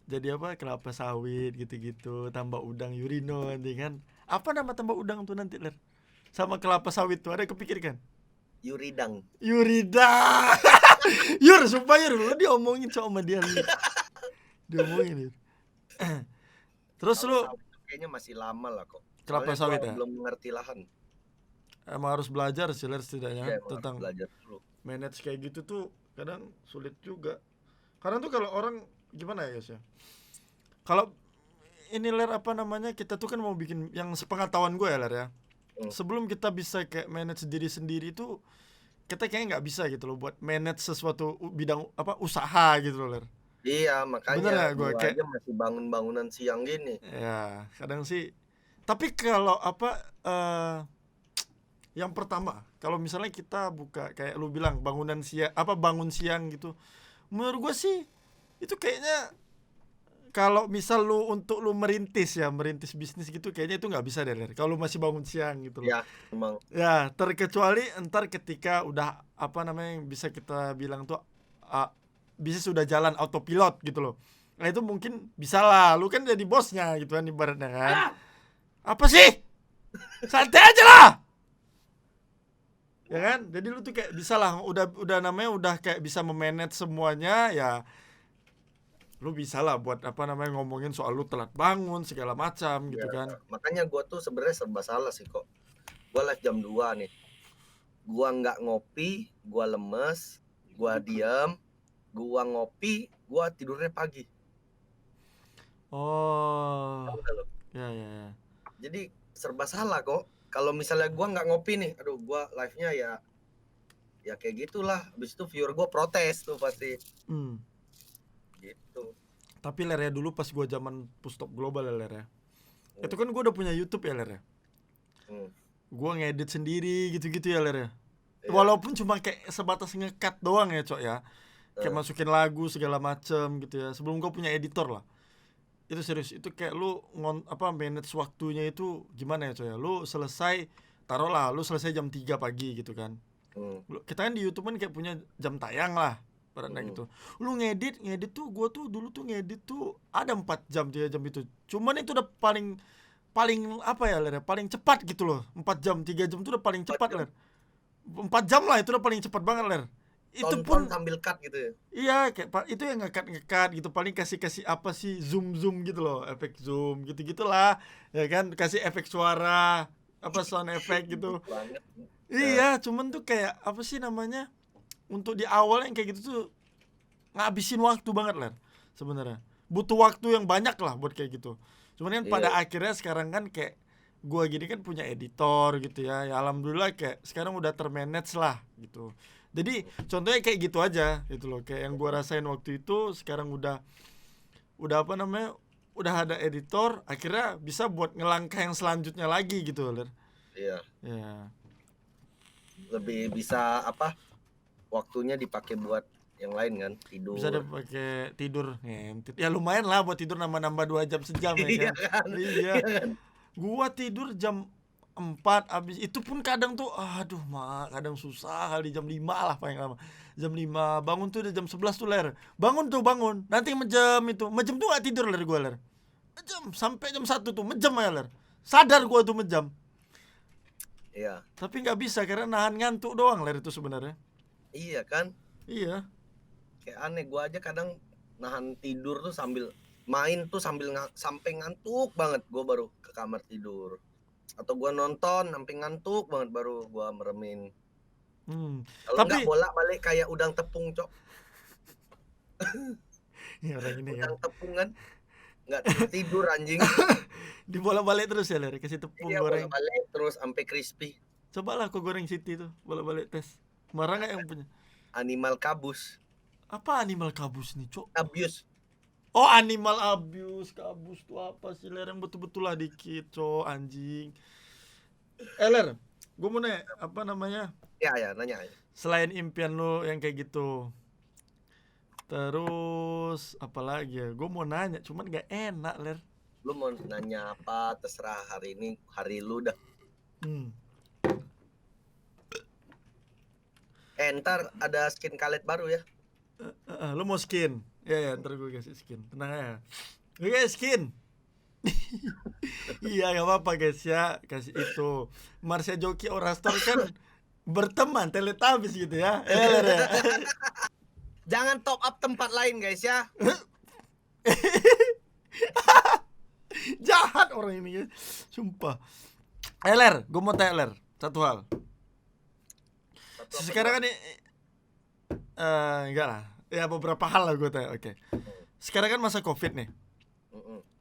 jadi apa, kelapa sawit gitu-gitu, tambah udang Yurino nanti kan. Apa nama tambah udang tuh nanti Ler? Sama kelapa sawit tuh ada kepikir kan? Yuridang. Yur, sumpah Yur, lu diomongin sama dia nih. Diomongin. Terus lu kayaknya masih lama lah kok. Kelapa sawit ya? Belum mengerti lahan. Emang harus belajar sih Ler setidaknya tentang belajar dulu. manage kayak gitu tuh kadang sulit juga. Karena tuh kalau orang gimana ya guys ya, kalau ini Ler apa namanya, kita tuh kan mau bikin yang sepengetahuan gue ya Ler ya, sebelum kita bisa kayak manage diri sendiri tuh kita kayaknya nggak bisa gitu loh buat manage sesuatu bidang apa usaha gitu loh Ler. Iya, makanya gue gua kayak aja masih bangun-bangunan siang gini. ya kadang sih. Tapi kalau apa yang pertama, kalau misalnya kita buka kayak lu bilang bangunan siang apa bangun siang gitu, menurut gue sih itu kayaknya kalau misal lu untuk lu merintis bisnis gitu kayaknya itu nggak bisa deh Ler, kalau lu masih bangun siang gitu loh. Ya, emang. Ya terkecuali entar ketika udah apa namanya bisa kita bilang tuh bisnis sudah jalan autopilot gitu loh. Nah itu mungkin bisa lah, lu kan jadi bosnya gitu kan ibaratnya kan. Apa sih? Santai aja lah. Ya kan? Jadi lu tuh kayak bisa lah, udah namanya udah kayak bisa memanage semuanya ya. Lu bisa lah buat apa namanya ngomongin soal lu telat bangun segala macam gitu kan. Makanya gua tuh sebenarnya serba salah sih kok. Gua live jam 2 nih. Gua nggak ngopi, gua lemes, gua diam, gua ngopi, gua tidurnya pagi. Oh. Ya. Jadi serba salah kok. Kalau misalnya gua nggak ngopi nih, aduh gua live-nya ya kayak gitulah. Habis itu viewer gua protes tuh pasti. Gitu. Tapi Ler ya dulu pas gua zaman Pustop Global ya Ler ya. Itu kan gua udah punya YouTube ya Ler ya. Gua ngedit sendiri gitu-gitu ya Ler ya. Walaupun cuma kayak sebatas nge-cut doang ya Cok ya. Kayak masukin lagu segala macem gitu ya. Sebelum gua punya editor lah. Itu serius, itu kayak lu manage waktunya itu gimana ya Coy ya. Lu selesai, taruhlah lu selesai jam 3 pagi gitu kan. Kita kan di YouTube kan kayak punya jam tayang lah karena gitu. Lu ngedit tuh gua tuh dulu tuh ngedit tuh ada 4 jam 3 jam itu. Cuman itu udah paling apa ya Ler, paling cepat gitu loh. 4 jam 3 jam tuh udah paling cepat Ler. 4 jam lah itu udah paling cepat banget Ler. Itu pun sambil cut gitu ya. Iya, kayak itu yang ngekat gitu, paling kasih apa sih zoom gitu loh, efek zoom gitu-gitulah. Ya kan, kasih efek suara, apa sound effect gitu. Iya, cuman tuh kayak apa sih namanya? Untuk di awal yang kayak gitu tuh ngabisin waktu banget lah sebenarnya. Butuh waktu yang banyak lah buat kayak gitu. Cuman kan pada akhirnya sekarang kan kayak gua gini kan punya editor gitu ya. Ya alhamdulillah kayak sekarang udah termanage lah gitu. Jadi contohnya kayak gitu aja gitu loh, kayak yang gua rasain waktu itu sekarang udah apa namanya, udah ada editor, akhirnya bisa buat ngelangkah yang selanjutnya lagi gitu Ler. Iya. Ya. Lebih bisa apa? Waktunya dipakai buat yang lain kan, tidur. Bisa dipakai tidur ngentit. Ya lumayan lah buat tidur nambah 2 jam sejam ya kan. Iya. Gua tidur jam 4 abis itu pun kadang tuh kadang susah kali jam 5 lah paling lama. Jam 5 bangun tuh udah jam 11 tuh Ler. Bangun nanti mejem tuh gak tidur Ler gua Ler. Mejem sampai jam 1 tuh mejem aja Ler. Sadar gua tuh mejem. Iya. Tapi gak bisa karena nahan ngantuk doang Ler itu sebenarnya. Iya kan? Iya. Kayak aneh, gua aja kadang nahan tidur tuh sambil main tuh sampai ngantuk banget gua baru ke kamar tidur. Atau gua nonton sampai ngantuk banget baru gua meremin. Kalau enggak bolak-balik kayak udang tepung, Cok. Ya orang ini udang kan. Tepung kan. Enggak tidur anjing. Dibolak-balik terus ya Ler, kasih tepung goreng. Bolak-balik terus sampai crispy. Cobalah kok goreng Siti tuh, bolak-balik tes. Marah enggak yang punya? Animal kabus. Apa animal kabus nih, Cok? Abuse. Oh, animal abuse. Kabus tuh apa sih, Ler? Yang betul-betul lah dikit, Cok, anjing. Ler, gue mau nanya, apa namanya? Ya, nanya aja. Selain impian lo yang kayak gitu, terus apa lagi ya? Gue mau nanya, cuman gak enak, Ler. Lu mau nanya apa? Terserah, hari ini hari lu dah. Ntar ada skin Khaled baru ya. Lu mau skin? Ya, ntar gue kasih skin. Tenang aja. Gue kasih skin. Iya, gak apa-apa guys ya. Kasih itu. Marsha Joki Orastor kan berteman, Teletubbies gitu ya. Ya. Jangan top up tempat lain guys ya. Jahat orang ini, sumpah. Ler, gue mau tanya Ler satu hal. Sekarang kan Enggak lah. Ya beberapa hal lah gue tanya. Oke. Sekarang kan masa Covid nih.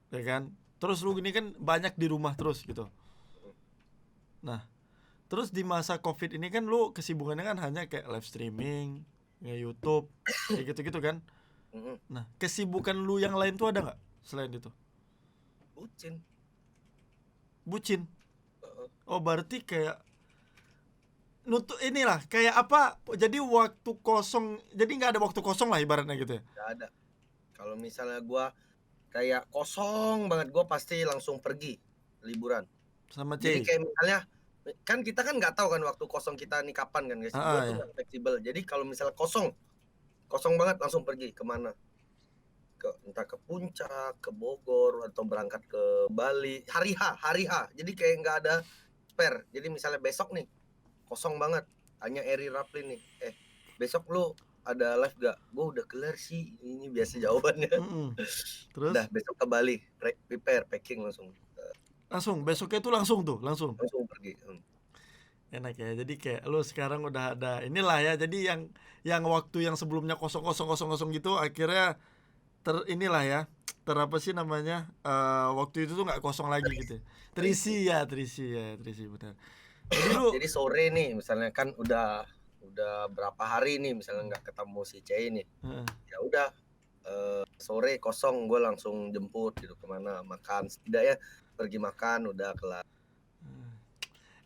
Ya kan? Terus lu gini kan banyak di rumah terus gitu. Nah, terus di masa Covid ini kan lu kesibukannya kan hanya kayak live streaming, nge-YouTube, kayak gitu-gitu kan. Nah, kesibukan lu yang lain tuh ada nggak selain itu? Bucin. Oh, berarti kayak nutup inilah kayak apa? Jadi waktu kosong, jadi nggak ada waktu kosong lah ibaratnya gitu ya? Nggak ada. Kalau misalnya gua kayak kosong banget, gua pasti langsung pergi liburan. Sama Jadi Cey. kayak misalnya kan kita kan nggak tahu kan waktu kosong kita nih kapan kan guys. Gua tuh nggak fleksibel. Jadi kalau misalnya kosong banget langsung pergi kemana? Entah ke Puncak, ke Bogor, atau berangkat ke Bali. Hari H. Jadi kayak nggak ada spare. Jadi misalnya besok nih kosong banget, tanya Eri Rapli nih, besok lu ada live gak? Gue udah kelar sih, ini biasa jawabannya. Terus? Udah besok ke Bali, prepare, packing langsung. Besoknya itu langsung pergi. Enak ya, jadi kayak lu sekarang udah ada inilah ya, jadi yang waktu yang sebelumnya kosong gitu akhirnya inilah ya, apa sih namanya, waktu itu tuh nggak kosong lagi gitu. Terisi benar. Jadi sore nih misalnya kan udah berapa hari nih misalnya nggak ketemu si C ini, ya udah sore kosong gue langsung jemput gitu kemana makan, setidaknya pergi makan udah kelar.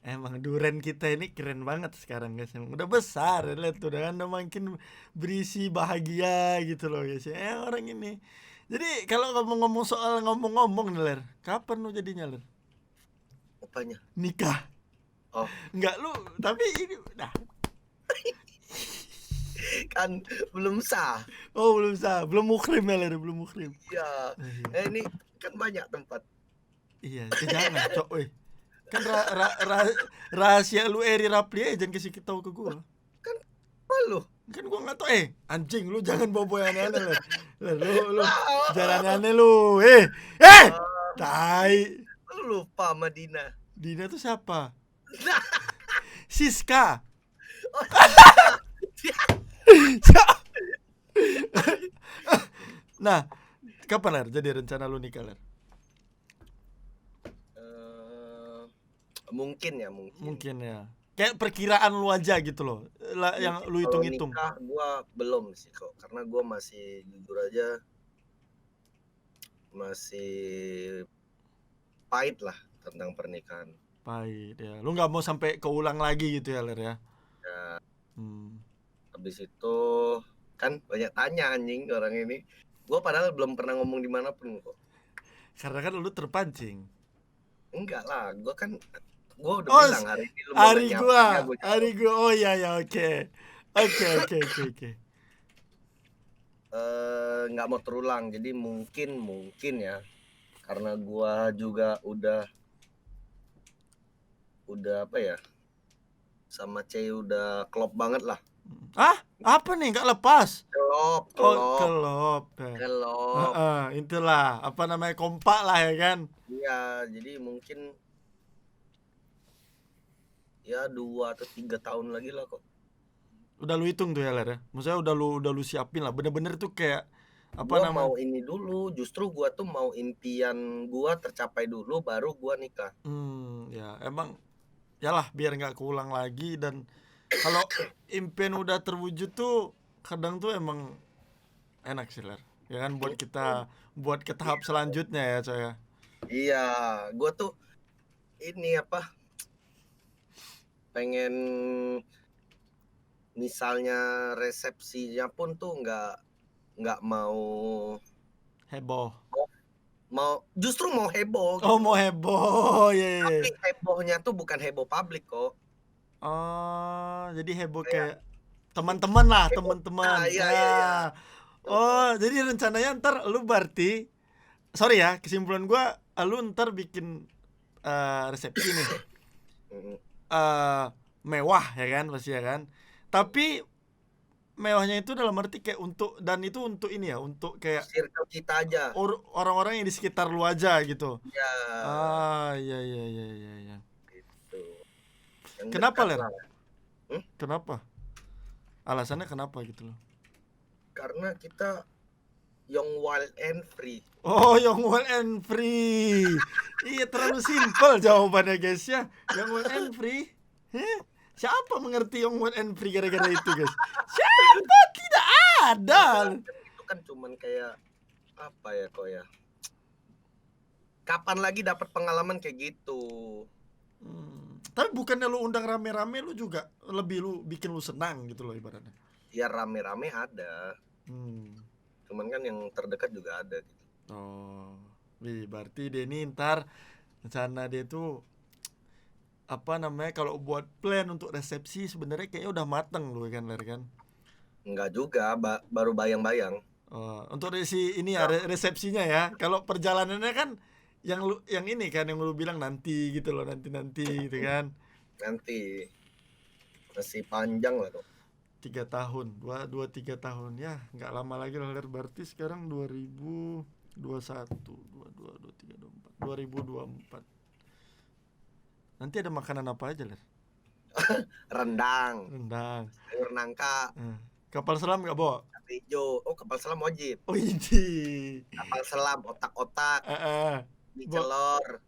Emang duren kita ini keren banget sekarang guys, emang udah besar, lihat tuh udah makin berisi bahagia gitu loh guys. Orang ini. Jadi kalau ngomong-ngomong soal ngomong-ngomong nih Ler, kapan lu jadinya Ler? Apanya? Nikah. Oh. Enggak lu, tapi ini kan belum sah. Oh, belum sah. Belum muhrim ya, Ler, belum muhrim. Iya. Ini kan banyak tempat. Iya, jangan, Cok, weh. Kan rahasia lu Eri Rapli jangan kasih tahu ke gua. Kan malu. Kan gua enggak tahu, anjing lu jangan bawa aneh-aneh, Ler. Lu jangan aneh lu. Tai. Lu lupa sama Dina. Dina tuh siapa? Siska. Nah, kapan Ler jadi rencana lu nikah Ler? Mungkin ya. Kayak perkiraan lu aja gitu loh, yang lu hitung-hitung. Nikah gua belum sih kok, karena gua masih jujur aja masih pahit lah tentang pernikahan. Pahit ya. Lu nggak mau sampai keulang lagi gitu ya Ler ya? Ya. Habis itu kan banyak tanya anjing orang ini. Gua padahal belum pernah ngomong dimanapun kok. Karena kan lu terpancing. Enggak lah, gua udah bilang hari ini lu hari gua. Oh iya oke. Nggak mau terulang, jadi mungkin ya, karena gua juga udah apa ya, sama C udah klop banget lah. Apa nih nggak lepas? Kelop. Itulah apa namanya, kompak lah ya kan? Iya, jadi mungkin ya 2 atau 3 tahun lagi lah kok. Udah lu hitung tuh ya Ler ya? Maksudnya udah lu siapin lah, bener-bener tuh kayak apa gua namanya? Mau ini dulu, justru gua tuh mau impian gua tercapai dulu baru gua nikah. Ya emang yalah biar nggak keulang lagi, dan kalau impian udah terwujud tuh kadang tuh emang enak sih Ler. Ya kan buat ke tahap selanjutnya ya coy ya. Iya, gua tuh ini apa? Pengen misalnya resepsinya pun tuh nggak mau heboh. Justru mau heboh. Oh, mau heboh. Iya. Tapi hebohnya tuh bukan heboh publik kok. Oh, jadi heboh kayak teman-teman lah, teman-teman. Iya. Oh, jadi rencananya ntar lu berarti, sorry ya, kesimpulan gua, lu ntar bikin resepsi nih. Mewah ya kan, pasti ya kan. Tapi mewahnya itu dalam arti kayak itu untuk ini ya, untuk kayak circle kita aja. Orang-orang yang di sekitar lu aja gitu. Ya. Iya. Kenapa Ler? Kenapa? Alasannya kenapa gitu loh? Karena kita young wild and free. Oh, young wild and free. Iya, terlalu simpel jawabannya guys ya. Young wild and free. Siapa mengerti young wild and free gara-gara itu guys? Siapa? Tidak ada. Itu kan cuman kayak apa ya kok ya? Kapan lagi dapat pengalaman kayak gitu? Tapi bukannya lu undang rame-rame, lu juga lebih bikin lu senang gitu loh ibaratnya. Ya rame-rame ada. Cuman kan yang terdekat juga ada gitu. Oh, berarti dia ini ntar rencana dia tuh apa namanya, kalau buat plan untuk resepsi sebenarnya kayaknya udah mateng lu kan, Ler kan? Enggak juga, baru bayang-bayang. Untuk ini ya resepsinya ya. Kalau perjalanannya kan yang ini kan yang lu bilang nanti gitu loh, nanti gitu kan. Nanti masih panjang lah kok. 3 tahun, 3 tahun ya, nggak lama lagi lah Ler. Berarti sekarang 2021, 22, 23, 24, 2024. Nanti ada makanan apa aja Ler? Rendang, sayur nangka. Kapal selam nggak bawa? Hijau. Oh, kapal selam wajib. Oh ini. Kapal selam otak-otak. Mie celor.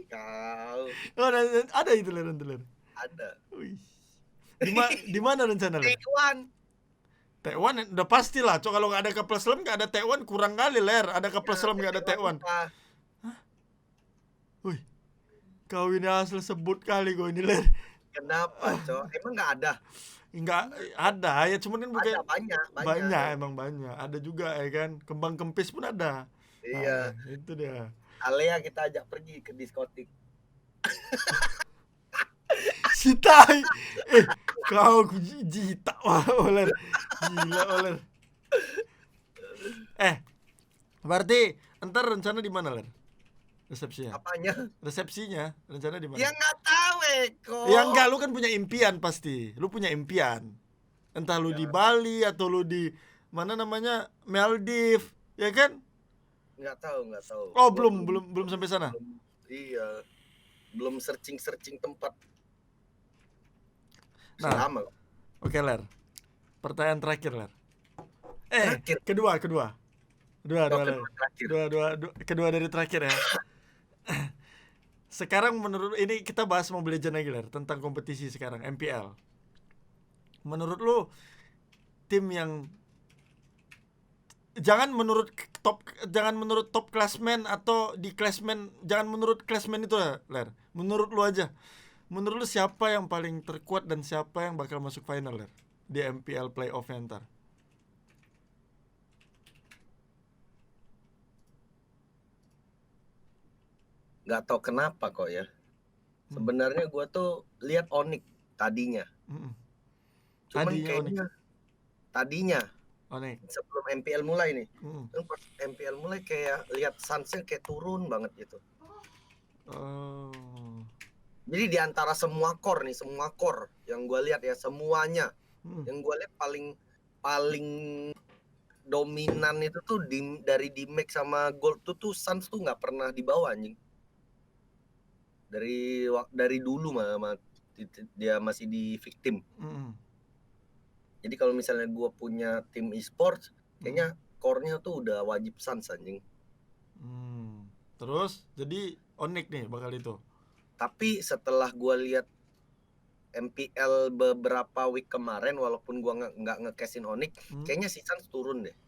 Kau. Oh, ada itu Ler, Ada. Di mana rencana Ler? Taiwan udah pasti lah. Kalau nggak ada kapal selam nggak ada Taiwan, kurang kali Ler. Ada kapal selam nggak ada Taiwan. Wih, kau ini asal sebut kali kau ini Ler. Kenapa Cok? Emang nggak ada? Enggak ada ya, cuman kan bukan banyak. Emang banyak. Ada juga ya kan, kembang kempis pun ada. Iya. Itu dia. Alea kita ajak pergi ke diskotik. Si tai. Kau jita Oler. Gila Oler. Berarti entar rencana di mana Ler? Resepsinya? Apanya? Resepsinya rencana di mana? Ya nggak tahu Eko. Ya enggak, lu kan punya impian pasti. Lu punya impian. Entah lu di Bali atau lu di mana namanya, Maldives, ya kan? Nggak tahu. Oh, belum sampai sana. Iya. Belum searching tempat. Nah, lama. Oke Ler. Pertanyaan terakhir Ler. Kedua dari terakhir ya. Sekarang menurut ini kita bahas Mobile Legends lagi Ler, tentang kompetisi sekarang MPL. Menurut lu tim yang jangan menurut top klasmen atau di klasmen, jangan menurut klasmen itu ya Ler. Menurut lu aja. Menurut lu siapa yang paling terkuat dan siapa yang bakal masuk final Ler di MPL playoff ntar? Nggak tahu kenapa kok ya. Sebenarnya gue tuh lihat Onyx tadinya. Cuman kayaknya tadinya Onyx sebelum MPL mulai nih. Pas MPL mulai kayak lihat Suns-nya kayak turun banget gitu. Jadi di antara semua core yang gue lihat ya, semuanya yang gue lihat paling dominan itu tuh dari D-Max sama Gold tuh Suns tuh nggak pernah dibawa anjing. Dari dulu mah dia masih di victim. Jadi kalau misalnya gue punya tim e-sports, kayaknya core-nya tuh udah wajib Suns anjing. Terus jadi Onyx nih bakal itu. Tapi setelah gue lihat MPL beberapa week kemarin, walaupun gue nggak nge-cashin Onyx, kayaknya si Suns turun deh.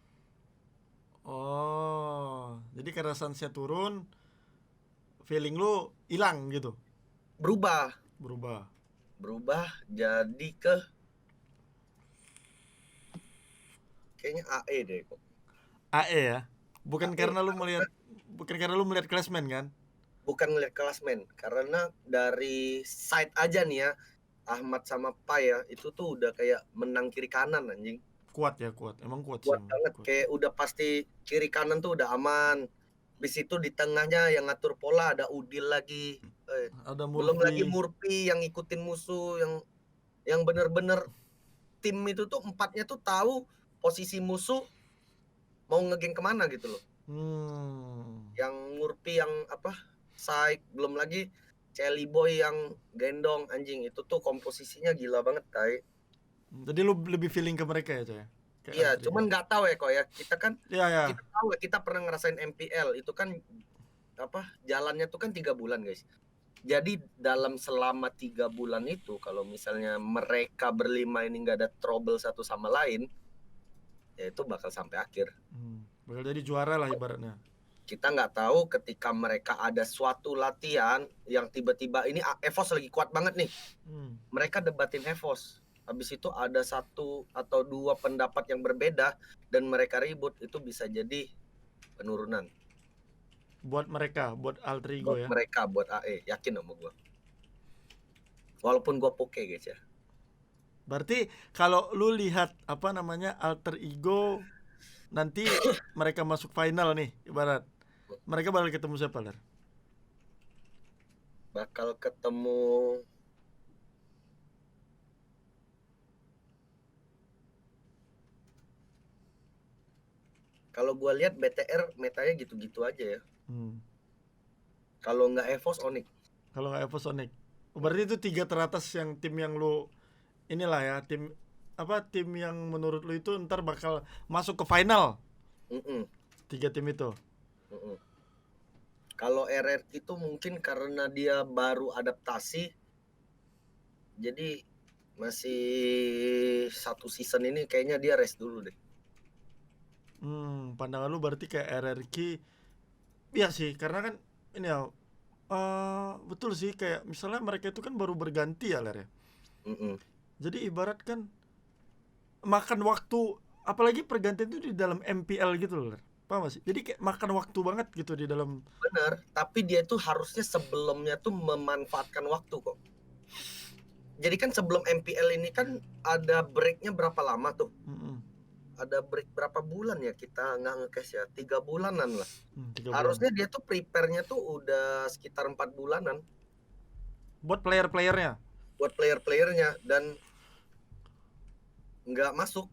Oh, jadi karena Suns-nya turun, feeling lu hilang gitu? Berubah jadi ke kayaknya AE deh kok. AE ya? Bukan karena lu melihat klasmen kan? Bukan melihat klasmen, karena dari side aja nih ya, Ahmad sama Pai ya, itu tuh udah kayak menang kiri kanan anjing. Kuat. Emang kuat banget. Kayak udah pasti kiri kanan tuh udah aman. Bis itu di tengahnya yang ngatur pola ada Udil lagi. Ada belum lagi Murphy yang ikutin musuh, yang bener-bener tim itu tuh empatnya tuh tahu posisi musuh mau ngegeng kemana gitu loh. Yang Murphy yang Saik, belum lagi Celi Boy yang gendong anjing, itu tuh komposisinya gila banget, Tai. Jadi lu lebih feeling ke mereka ya, Coy? Iya, cuman nggak tahu ya kok ya. Kita kan Iya. kita tahu ya, kita pernah ngerasain MPL itu kan apa jalannya tuh kan 3 bulan guys. Jadi dalam selama 3 bulan itu kalau misalnya mereka berlima ini nggak ada trouble satu sama lain, ya itu bakal sampai akhir. Bakal jadi juara lah ibaratnya. Kita nggak tahu ketika mereka ada suatu latihan yang tiba-tiba ini EVOS lagi kuat banget nih. Mereka debatin EVOS. Habis itu ada 1 atau 2 pendapat yang berbeda dan mereka ribut, itu bisa jadi penurunan. Buat mereka, buat alter ego Buat ya. mereka, buat AE, yakin sama gua. Walaupun gua poke guys ya. Berarti kalau lu lihat apa namanya alter ego nanti mereka masuk final nih ibarat. Mereka bakal ketemu siapa, Ler? Bakal ketemu kalau gua lihat BTR metanya gitu-gitu aja ya. Kalau nggak EVOS Onyx. Kalau nggak EVOS Onyx. Berarti itu 3 teratas yang tim yang lu inilah ya, tim yang menurut lu itu ntar bakal masuk ke final. 3 tim itu. Kalau RRQ itu mungkin karena dia baru adaptasi, jadi masih 1 season ini kayaknya dia rest dulu deh. Pandangan lu berarti kayak RRQ. Iya sih, karena kan ini ya betul sih, kayak misalnya mereka itu kan baru berganti ya, Ler ya. Jadi ibarat kan makan waktu, apalagi pergantian itu di dalam MPL gitu loh, Ler. Paham gak sih? Jadi kayak makan waktu banget gitu di dalam. Bener, tapi dia tuh harusnya sebelumnya tuh memanfaatkan waktu kok. Jadi kan sebelum MPL ini kan ada breaknya berapa lama tuh? Ada break berapa bulan ya, kita nggak nge-cash ya, 3 bulanan lah. 3 harusnya bulan. Dia tuh prepare-nya tuh udah sekitar 4 bulanan. Buat player-playernya? Buat player-playernya, dan nggak masuk.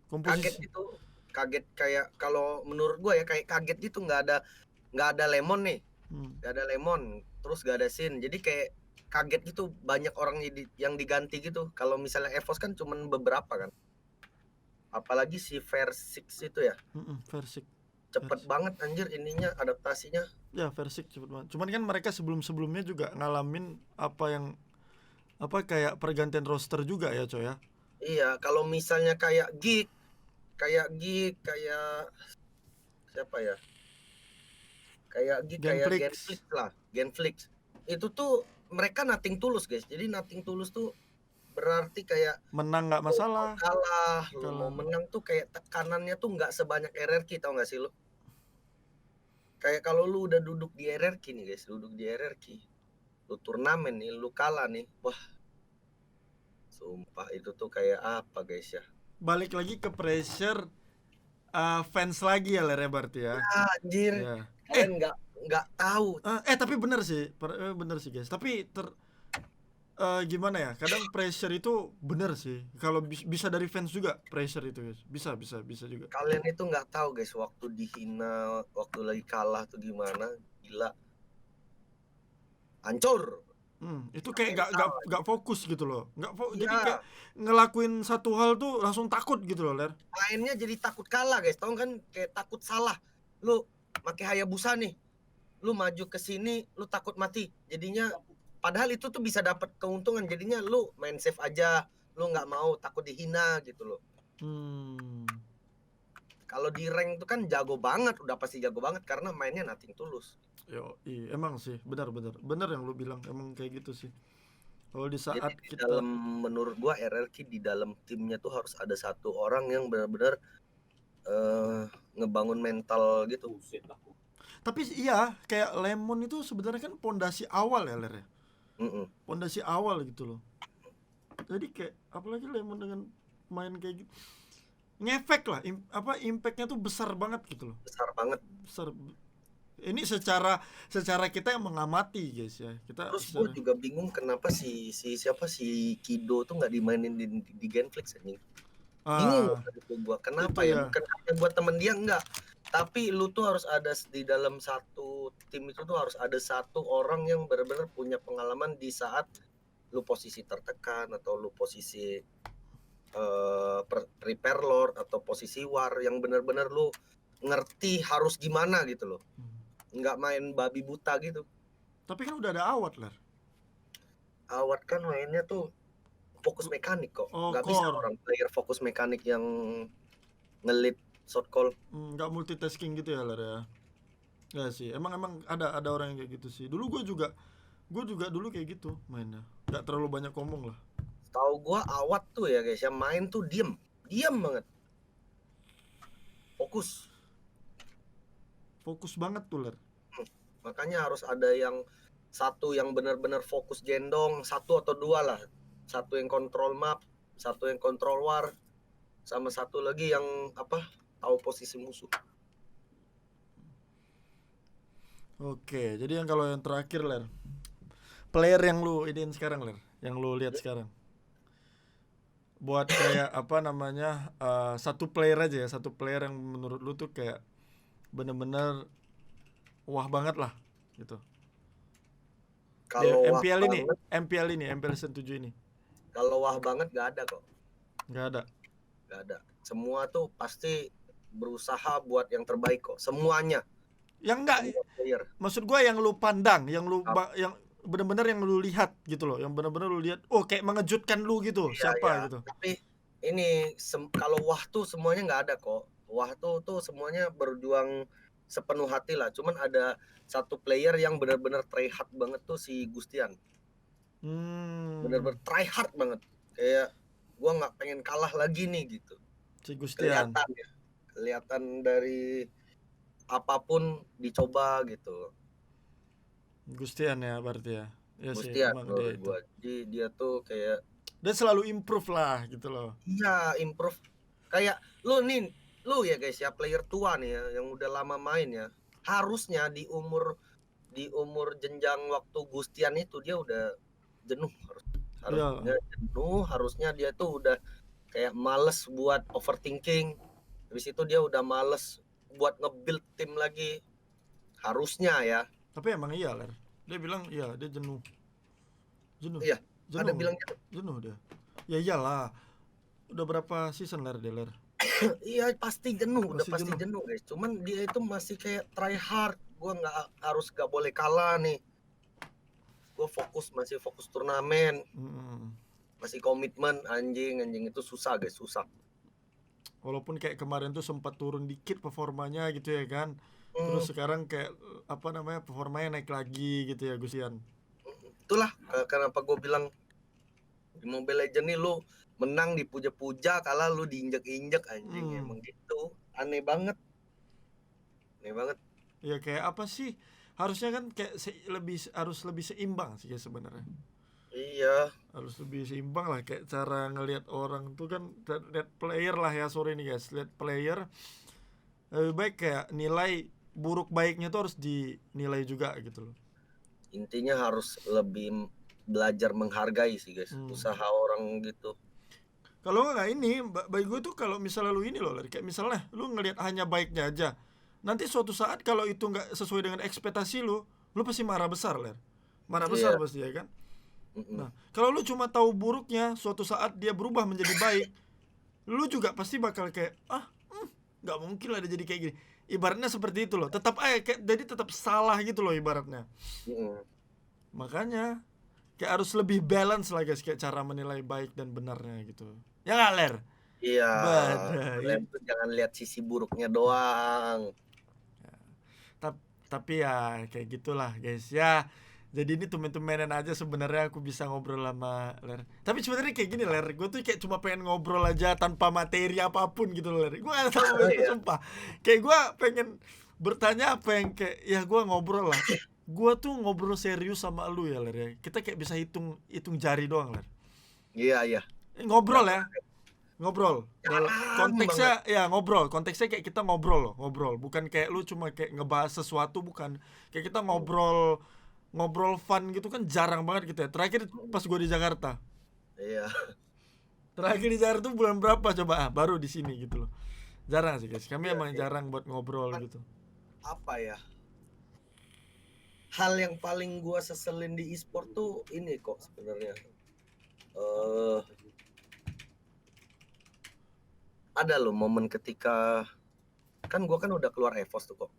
Kaget gitu, kaget kayak kalau menurut gua ya kayak kaget gitu, nggak ada Lemon nih, nggak ada Lemon, terus nggak ada Sin, jadi kayak kaget gitu, banyak orang yang diganti gitu. Kalau misalnya EVOS kan cuman beberapa kan. Apalagi si Versik itu ya. Versik. Cepet banget anjir ininya adaptasinya. Ya, Versik cepet banget. Cuman kan mereka sebelumnya juga ngalamin kayak pergantian roster juga ya, coy ya. Iya, kalau misalnya kayak Geek siapa ya? Kayak Geek, kayak Genflix lah, Genflix. Itu tuh mereka nothing tulus, guys. Jadi nothing tulus tuh berarti kayak menang nggak masalah, kalah lu mau menang tuh kayak tekanannya tuh nggak sebanyak RRQ, tau nggak sih lu? Kayak kalau lu udah duduk di RRQ nih guys, lu turnamen nih, lu kalah nih, wah sumpah itu tuh kayak apa guys ya. Balik lagi ke pressure fans lagi ya, Ler, berarti ya. Anjir ya. Kalian nggak tahu. Tapi bener sih guys, tapi gimana ya, kadang pressure itu bener sih, kalau bisa dari fans juga pressure itu guys, bisa juga. Kalian itu nggak tahu guys, waktu dihina, waktu lagi kalah tuh gimana, gila, hancur. Itu kayak nggak fokus gitu loh, jadi kayak ngelakuin satu hal tuh langsung takut gitu loh, Ler. Mainnya jadi takut kalah guys, tau kan, kayak takut salah. Lu pakai Hayabusa nih, lu maju ke sini, lu takut mati, jadinya padahal itu tuh bisa dapat keuntungan, jadinya lu main safe aja, lu nggak mau takut dihina gitu loh. Kalau di rank tuh kan jago banget, udah pasti jago banget karena mainnya nothing tulus. Emang sih benar yang lu bilang, emang kayak gitu sih. Kalau di saat jadi kita dalam, menurut gua RRQ di dalam timnya tuh harus ada 1 orang yang benar-benar ngebangun mental gitu. Tapi iya, kayak Lemon itu sebenarnya kan pondasi awal ya, Ler ya. Pondasi awal gitu loh. Jadi kayak apalagi Lemon dengan main kayak gitu, ngefek lah, impactnya tuh besar banget gitu loh. Besar banget. Ini secara kita yang mengamati guys ya. Terus gue juga bingung kenapa si Kido tuh nggak dimainin di Genflix anjing. Bingung gue kenapa ya? Kenapa buat temen dia enggak. Tapi lu tuh harus ada di dalam satu tim itu tuh harus ada 1 orang yang benar-benar punya pengalaman di saat lu posisi tertekan atau lu posisi repair lord atau posisi war yang benar-benar lu ngerti harus gimana gitu loh. Nggak main babi buta gitu. Tapi kan udah ada awat, Ler. Awat kan mainnya tuh fokus mekanik kok. Nggak bisa orang player fokus mekanik yang ngelit shot call. Nggak multitasking gitu ya, Ler ya. Ya sih, emang ada orang yang kayak gitu sih. Dulu gue juga dulu kayak gitu mainnya. Nggak terlalu banyak ngomong lah. Tahu gue awat tuh ya guys, yang main tuh diem banget. Fokus banget tuh, Ler. Makanya harus ada yang satu yang benar-benar fokus gendong, satu atau dua lah. Satu yang kontrol map, satu yang kontrol war, sama satu lagi yang tahu posisi musuh. Oke, jadi kalau yang terakhir, Ler, player yang lu idein sekarang, Ler, yang lu lihat sekarang, buat kayak satu player aja ya, satu player yang menurut lu tuh kayak bener-bener wah banget lah gitu. Kalau MPL ini season 7 ini. Kalau wah banget gak ada kok. Gak ada. Semua tuh pasti berusaha buat yang terbaik kok. Semuanya. Yang enggak, maksud gue yang lu pandang, yang lu yang benar-benar yang lu lihat gitu loh, yang benar-benar lu lihat, oh kayak mengejutkan lu gitu, siapa gitu. Tapi ini kalau wah tuh semuanya nggak ada kok. Wah tuh semuanya berjuang sepenuh hati lah. Cuman ada satu player yang benar-benar try hard banget tuh si Gustian. Benar-benar try hard banget. Kayak gua nggak pengen kalah lagi nih gitu. Si Gustian. Kelihatan dari apapun dicoba gitu. Gustian ya berarti ya. Ya Gustian menurut gua. Jadi dia tuh kayak dia selalu improve lah gitu loh. Iya, improve. Kayak lu ya guys ya, player tua nih ya yang udah lama main ya. Harusnya di umur jenjang waktu Gustian itu dia udah jenuh harusnya dia tuh udah kayak males buat overthinking. Habis itu dia udah males buat nge-build tim lagi. Harusnya ya. Tapi emang iya, Ler. Dia bilang iya, dia jenuh. Iya, ada bilang jenuh dia. Ya iyalah. Udah berapa season, Ler, dia, Ler? Iya, pasti jenuh, pasti jenuh, guys. Cuman dia itu masih kayak try hard. Gua gak boleh kalah nih. Gua masih fokus turnamen. Masih komitmen, anjing itu susah, guys, susah. Walaupun kayak kemarin tuh sempat turun dikit performanya gitu ya kan. Terus sekarang kayak performanya naik lagi gitu ya, Gustian. Itulah kenapa gue bilang di Mobile Legends nih lu menang dipuja-puja, kalah lu diinjek-injek, anjing. Emang gitu. Aneh banget. Ya kayak apa sih? Harusnya kan kayak harus lebih seimbang sih ya sebenarnya. Iya. Harus lebih seimbang lah, kayak cara ngelihat orang tuh kan, lihat player lah ya, sorry nih guys, lihat player lebih baik kayak nilai buruk baiknya tuh harus dinilai juga gitu loh. Intinya harus lebih belajar menghargai sih guys, usaha orang gitu. Kalau nggak ini, baik gue tuh kalau misalnya lu ini loh, kayak misalnya lu ngelihat hanya baiknya aja, nanti suatu saat kalau itu nggak sesuai dengan ekspektasi lu pasti marah besar, Ler. Marah besar pasti ya kan. Nah, kalau lu cuma tahu buruknya, suatu saat dia berubah menjadi baik, lu juga pasti bakal kayak nggak mungkin lah dia jadi kayak gini. Ibaratnya seperti itu loh. Jadi tetap salah gitu loh ibaratnya. Makanya kayak harus lebih balance lah guys, kayak cara menilai baik dan benarnya gitu. Ya nggak, Ler? Iya. Jangan lihat sisi buruknya doang. Tapi ya kayak gitulah guys ya. Jadi ini tumen-tumenan aja sebenarnya aku bisa ngobrol sama Ler. Tapi sebenarnya kayak gini, Ler, gue tuh kayak cuma pengen ngobrol aja tanpa materi apapun gitu loh, Ler. Gue gak tahu sumpah. Kayak gue pengen bertanya apa yang kayak ya gue ngobrol lah. Gue tuh ngobrol serius sama lu ya, Ler ya. Kita kayak bisa hitung jari doang, Ler. Iya. Ngobrol ya. Ngobrol. Konteksnya banget. Ya ngobrol. Konteksnya kayak kita ngobrol loh, Bukan kayak lu cuma kayak ngebahas sesuatu, bukan. Kayak kita ngobrol fun gitu kan jarang banget gitu ya. Terakhir pas gue di Jakarta. Iya. Terakhir di Jakarta tuh bulan berapa coba? Baru di sini gitu loh. Jarang sih guys. Kami emang jarang buat ngobrol gitu. Apa ya? Hal yang paling gue seselin di e-sport tuh ini kok sebenarnya. Ada loh momen ketika kan gue kan udah keluar EVOS tuh kok.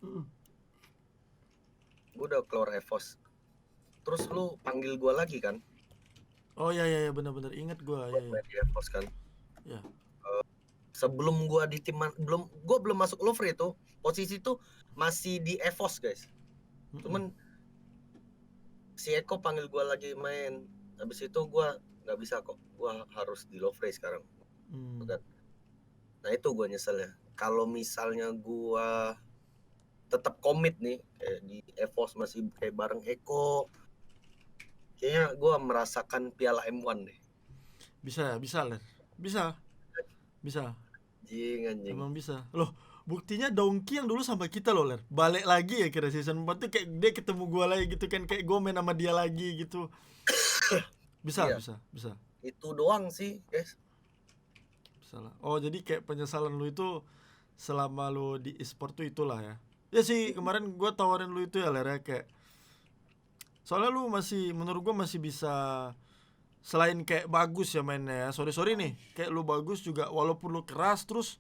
Gue udah keluar EVOS. Terus lu panggil gue lagi kan? Oh iya benar-benar ingat gue. Buat main di EVOS kan. Ya. Sebelum gue di tim gue belum masuk Louvre itu, posisi itu masih di EVOS guys. Cuman si Eko panggil gue lagi main. Habis itu gue nggak bisa kok. Gue harus di Louvre sekarang. Nah itu gue nyeselnya. Kalau misalnya gue tetap komit nih kayak di EVOS masih kayak bareng Eko, kayaknya gue merasakan piala M1 deh. Bisa Ler. Bisa. Anjing. Emang bisa. Loh, buktinya Dongki yang dulu sama kita loh Ler. Balik lagi ya kira season 4 tuh kayak dia ketemu gue lagi gitu kan, kayak gue main sama dia lagi gitu. Bisa. Itu doang sih guys. Salah. Oh jadi kayak penyesalan lu itu selama lu di e-sport tuh itulah ya. Ya sih kemarin gue tawarin lu itu ya Ler ya, kayak soalnya lu masih, menurut gue masih bisa, selain kayak bagus ya mainnya ya, sorry nih, kayak lu bagus juga walaupun lu keras, terus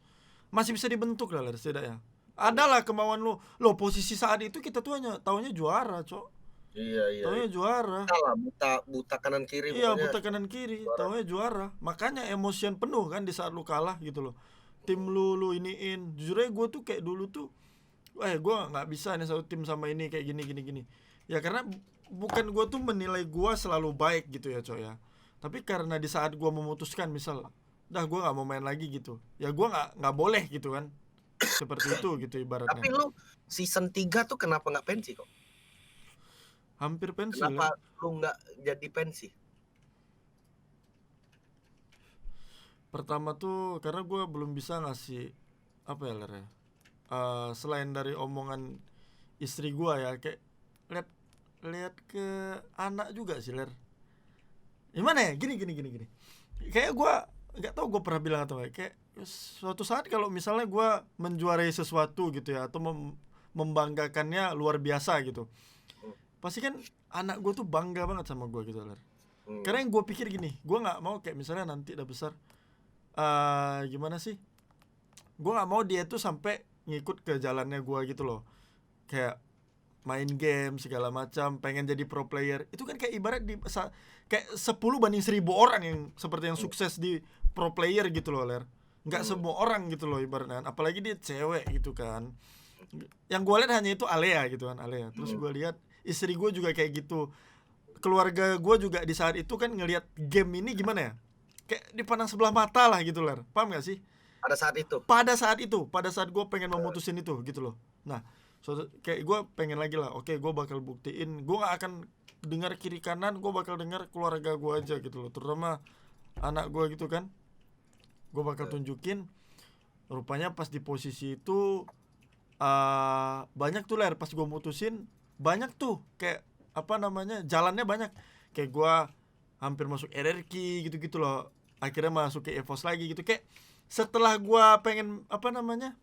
masih bisa dibentuk lah Ler setidaknya. Adalah kemauan lu. Lo posisi saat itu kita tuh hanya taunya juara, Cok. Iya. Taunya juara. Salah, buta kanan kiri. Iya, buta kanan kiri, taunya juara. Makanya emosian penuh kan di saat lu kalah gitu loh. Tim lu iniin. Jujur aja gue tuh kayak dulu tuh, gue nggak bisa nih satu tim sama ini kayak gini. Ya karena bukan gue tuh menilai gue selalu baik gitu ya, Cok ya. Tapi karena di saat gue memutuskan misal, dah gue nggak mau main lagi gitu, ya gue nggak boleh gitu kan. Seperti itu gitu ibaratnya. Tapi lu season 3 tuh kenapa nggak pensi kok? Hampir pensi. Kenapa lu nggak jadi pensi? Pertama tuh karena gue belum bisa ngasih apa ya Ler ya, selain dari omongan istri gue ya, kayak lihat ke anak juga sih Ler. Gimana ya, gini kayak gue nggak tahu gue pernah bilang atau enggak, kayak suatu saat kalau misalnya gue menjuarai sesuatu gitu ya, atau membanggakannya luar biasa gitu, pasti kan anak gue tuh bangga banget sama gue gitu Ler. Karena yang gue pikir gini, gue nggak mau kayak misalnya nanti udah besar, gimana sih, gue nggak mau dia tuh sampai ngikut ke jalannya gue gitu loh, kayak main game segala macam, pengen jadi pro player. Itu kan kayak ibarat kayak 10 banding 1000 orang yang seperti yang sukses di pro player gitu loh Ler. Nggak semua orang gitu loh ibaratnya, apalagi dia cewek gitu kan. Yang gue lihat hanya itu Alea gitu kan, Alea. Terus gue lihat istri gue juga kayak gitu, keluarga gue juga di saat itu kan ngelihat game ini gimana ya, kayak dipandang sebelah mata lah gitu Ler. Paham gak sih? Pada saat gue pengen memutusin itu gitu loh. Nah kayak gue pengen lagi lah, oke gue bakal buktiin, gue gak akan dengar kiri kanan, gue bakal dengar keluarga gue aja gitu loh, terutama anak gue gitu kan. Gue bakal tunjukin. Rupanya pas di posisi itu banyak tuh Ler, pas gue mutusin banyak tuh kayak apa namanya, jalannya banyak, kayak gue hampir masuk RRQ gitu loh, akhirnya masuk ke EVOS lagi gitu. Kayak setelah gue pengen apa namanya,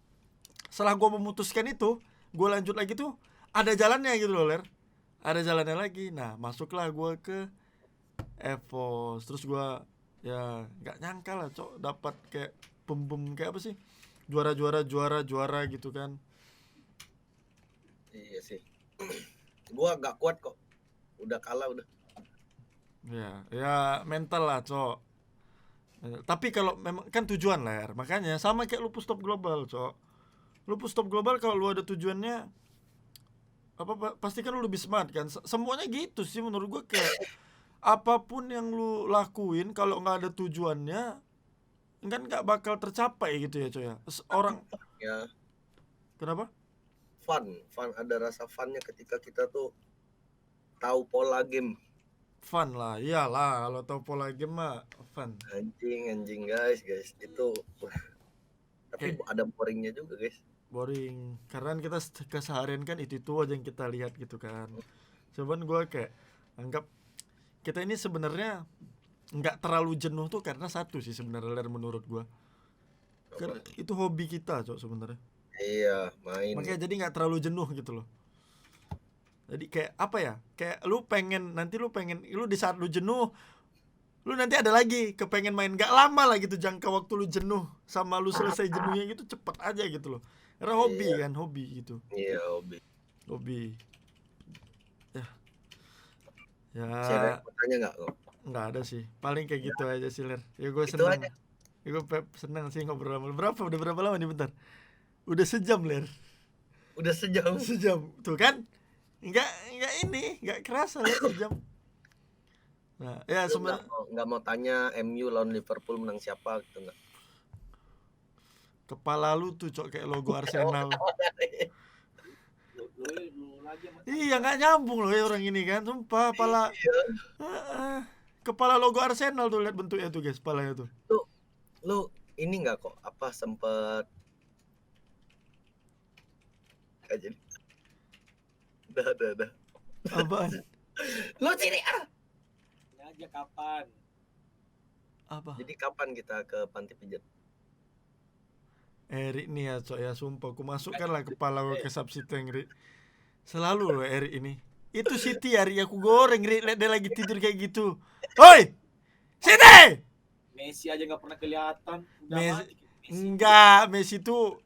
setelah gue memutuskan itu, gue lanjut lagi tuh ada jalannya gitu loh Ler, ada jalannya lagi. Nah masuklah gue ke EVOS, terus gue ya nggak nyangka lah Cok, dapat kayak kayak apa sih, juara gitu kan. Iya sih. Gue gak kuat kok, udah kalah udah. Ya mental lah Cok. Tapi kalau memang kan tujuan Ler, makanya sama kayak Lupus Top Global Cok. Lupus Top Global kalau lu ada tujuannya apa, pasti kan lu lebih smart kan. Semuanya gitu sih menurut gue, kayak apapun yang lu lakuin kalau nggak ada tujuannya kan nggak bakal tercapai gitu ya Coy ya. Orang ya. Kenapa? Fun, ada rasa funnya ketika kita tuh tahu pola game. Fun lah, iyalah kalau tahu pola game mah fun. Anjing guys itu. Tapi ada boringnya juga guys. Boring karena kita keseharian kan itu aja yang kita lihat gitu kan. Cuman gue kayak anggap kita ini sebenarnya nggak terlalu jenuh tuh karena satu sih sebenarnya menurut gue, karena itu hobi kita Cok sebenarnya. Iya, main. Makanya jadi nggak terlalu jenuh gitu loh. Jadi kayak apa ya, kayak lu pengen di saat lu jenuh, lu nanti ada lagi kepengen main, gak lama lah gitu jangka waktu lu jenuh sama lu selesai jenuhnya gitu, cepet aja gitu loh. Karena hobi kan, hobi gitu. Iya, hobi. Ya Saya tanya nggak kok? nggak ada sih, paling kayak gitu aja sih Ler. Ya gue Itu seneng, aja. ya gue seneng sih ngobrol sama lu. Udah berapa lama nih, bentar, udah sejam Ler. Udah sejam. Sejam tuh kan, nggak kerasa Ler, sejam. Nah ya Lu nggak mau tanya MU lawan Liverpool menang siapa gitu nggak? Kepala lu tuh cok kayak logo Arsenal. Iya nggak nyambung loh ya orang ini kan, sumpah. Kepala logo Arsenal tuh, lihat bentuknya tuh guys, kepalanya tuh. Lu ini nggak kok apa sempet nggak jadi. Udah. Apaan? Lu sini Ini aja kapan? Apa? Jadi kapan kita ke panti pijat? Erik nih ya cok ya, sumpah aku masukkan lah kepala gue ke subsiteng Rik. Selalu loh Erik ini. Itu Siti hari aku goreng Rik, lihat dia lagi tidur kayak gitu. Oi! Siti! Messi aja nggak pernah kelihatan. Messi enggak, Messi tuh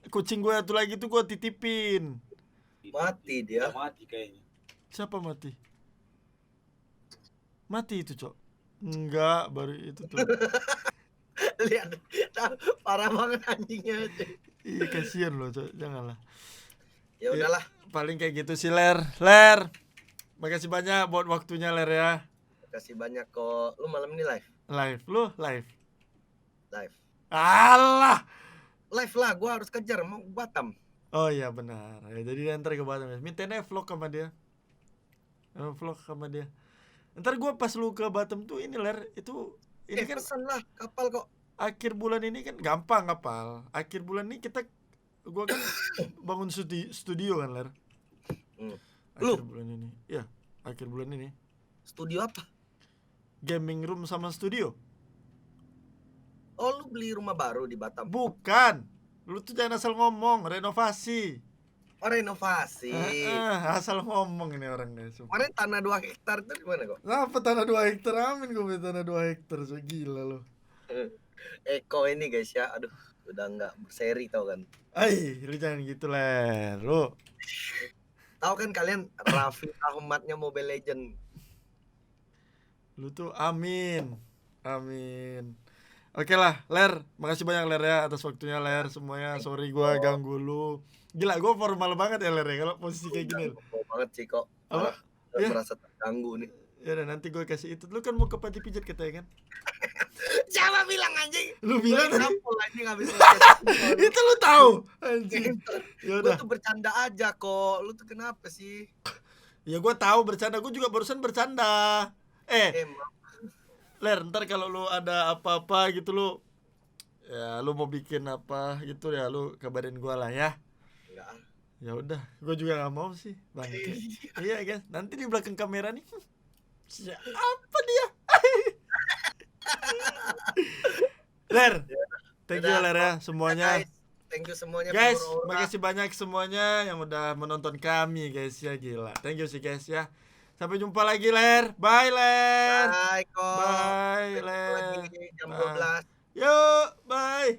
kucing gue tuh lagi tuh gue titipin. Mati dia. Udah mati kayaknya. Siapa mati? Mati itu cok? Enggak, baru itu tuh. Lihat, parah banget anjingnya. Iya kasihan loh cok, janganlah. Ya udahlah. Paling kayak gitu sih Ler. Makasih banyak buat waktunya Ler ya. Makasih banyak kok. Lu malam ini live? Lu live. Alah, live lah. Gua harus kejar mau Batam. Oh iya benar ya, jadi ntar ke Batam ya. Minta vlog sama dia. Ntar gue pas lu ke Batam tuh ini Ler, itu ini kan pesan lah kapal kok. Akhir bulan ini kan gampang kapal. Akhir bulan ini gua kan bangun studio kan Ler. Akhir bulan ini. Ya, akhir bulan ini. Studio apa? Gaming room sama studio. Oh, lu beli rumah baru di Batam? Bukan. Lu tuh jangan asal ngomong, renovasi. Oh, renovasi. Asal ngomong ini orang guys. Kemarin tanah 2 hektar itu di mana kok? Apa tanah 2 hektar? Amin gue punya tanah 2 hektar. So gila lo. Eko ini guys ya. Aduh, udah enggak berseri tau kan. Lu jangan gitu Ler. Lu tahu kan kalian Raffi Ahmadnya Mobile Legend. Lu tuh amin. Oke lah, Ler, makasih banyak Ler ya atas waktunya Ler semuanya. Sorry gua ganggu lu. Gila, gua formal banget ya Ler ya kalau posisi kayak gini. Formal banget sih kok. Apa? Ya? Merasa terganggu nih. Ya udah nanti gue kasih itu. Lu kan mau ke panti pijat katanya kan? Siapa bilang anjing? Lu bilang tadi. Anjing habis itu lu tahu. Anjing. Ya udah. Lu tuh bercanda aja kok. Lu tuh kenapa sih? Ya gua tahu bercanda, gua juga barusan bercanda. Ler, ntar kalau lu ada apa-apa gitu lu ya lu mau bikin apa gitu ya lu kabarin gua lah ya. Enggak. Ya udah, gua juga gak mau sih, bangke. Iya guys, nanti di belakang kamera nih siapa dia? Ler, thank you Ler ya semuanya. Thank you semuanya guys, makasih banyak semuanya yang udah menonton kami guys ya, gila. Thank you sih guys ya. Sampai jumpa lagi Ler. Bye Ler. Bye kok. Bye Ler. Jam 12. Yuk, bye.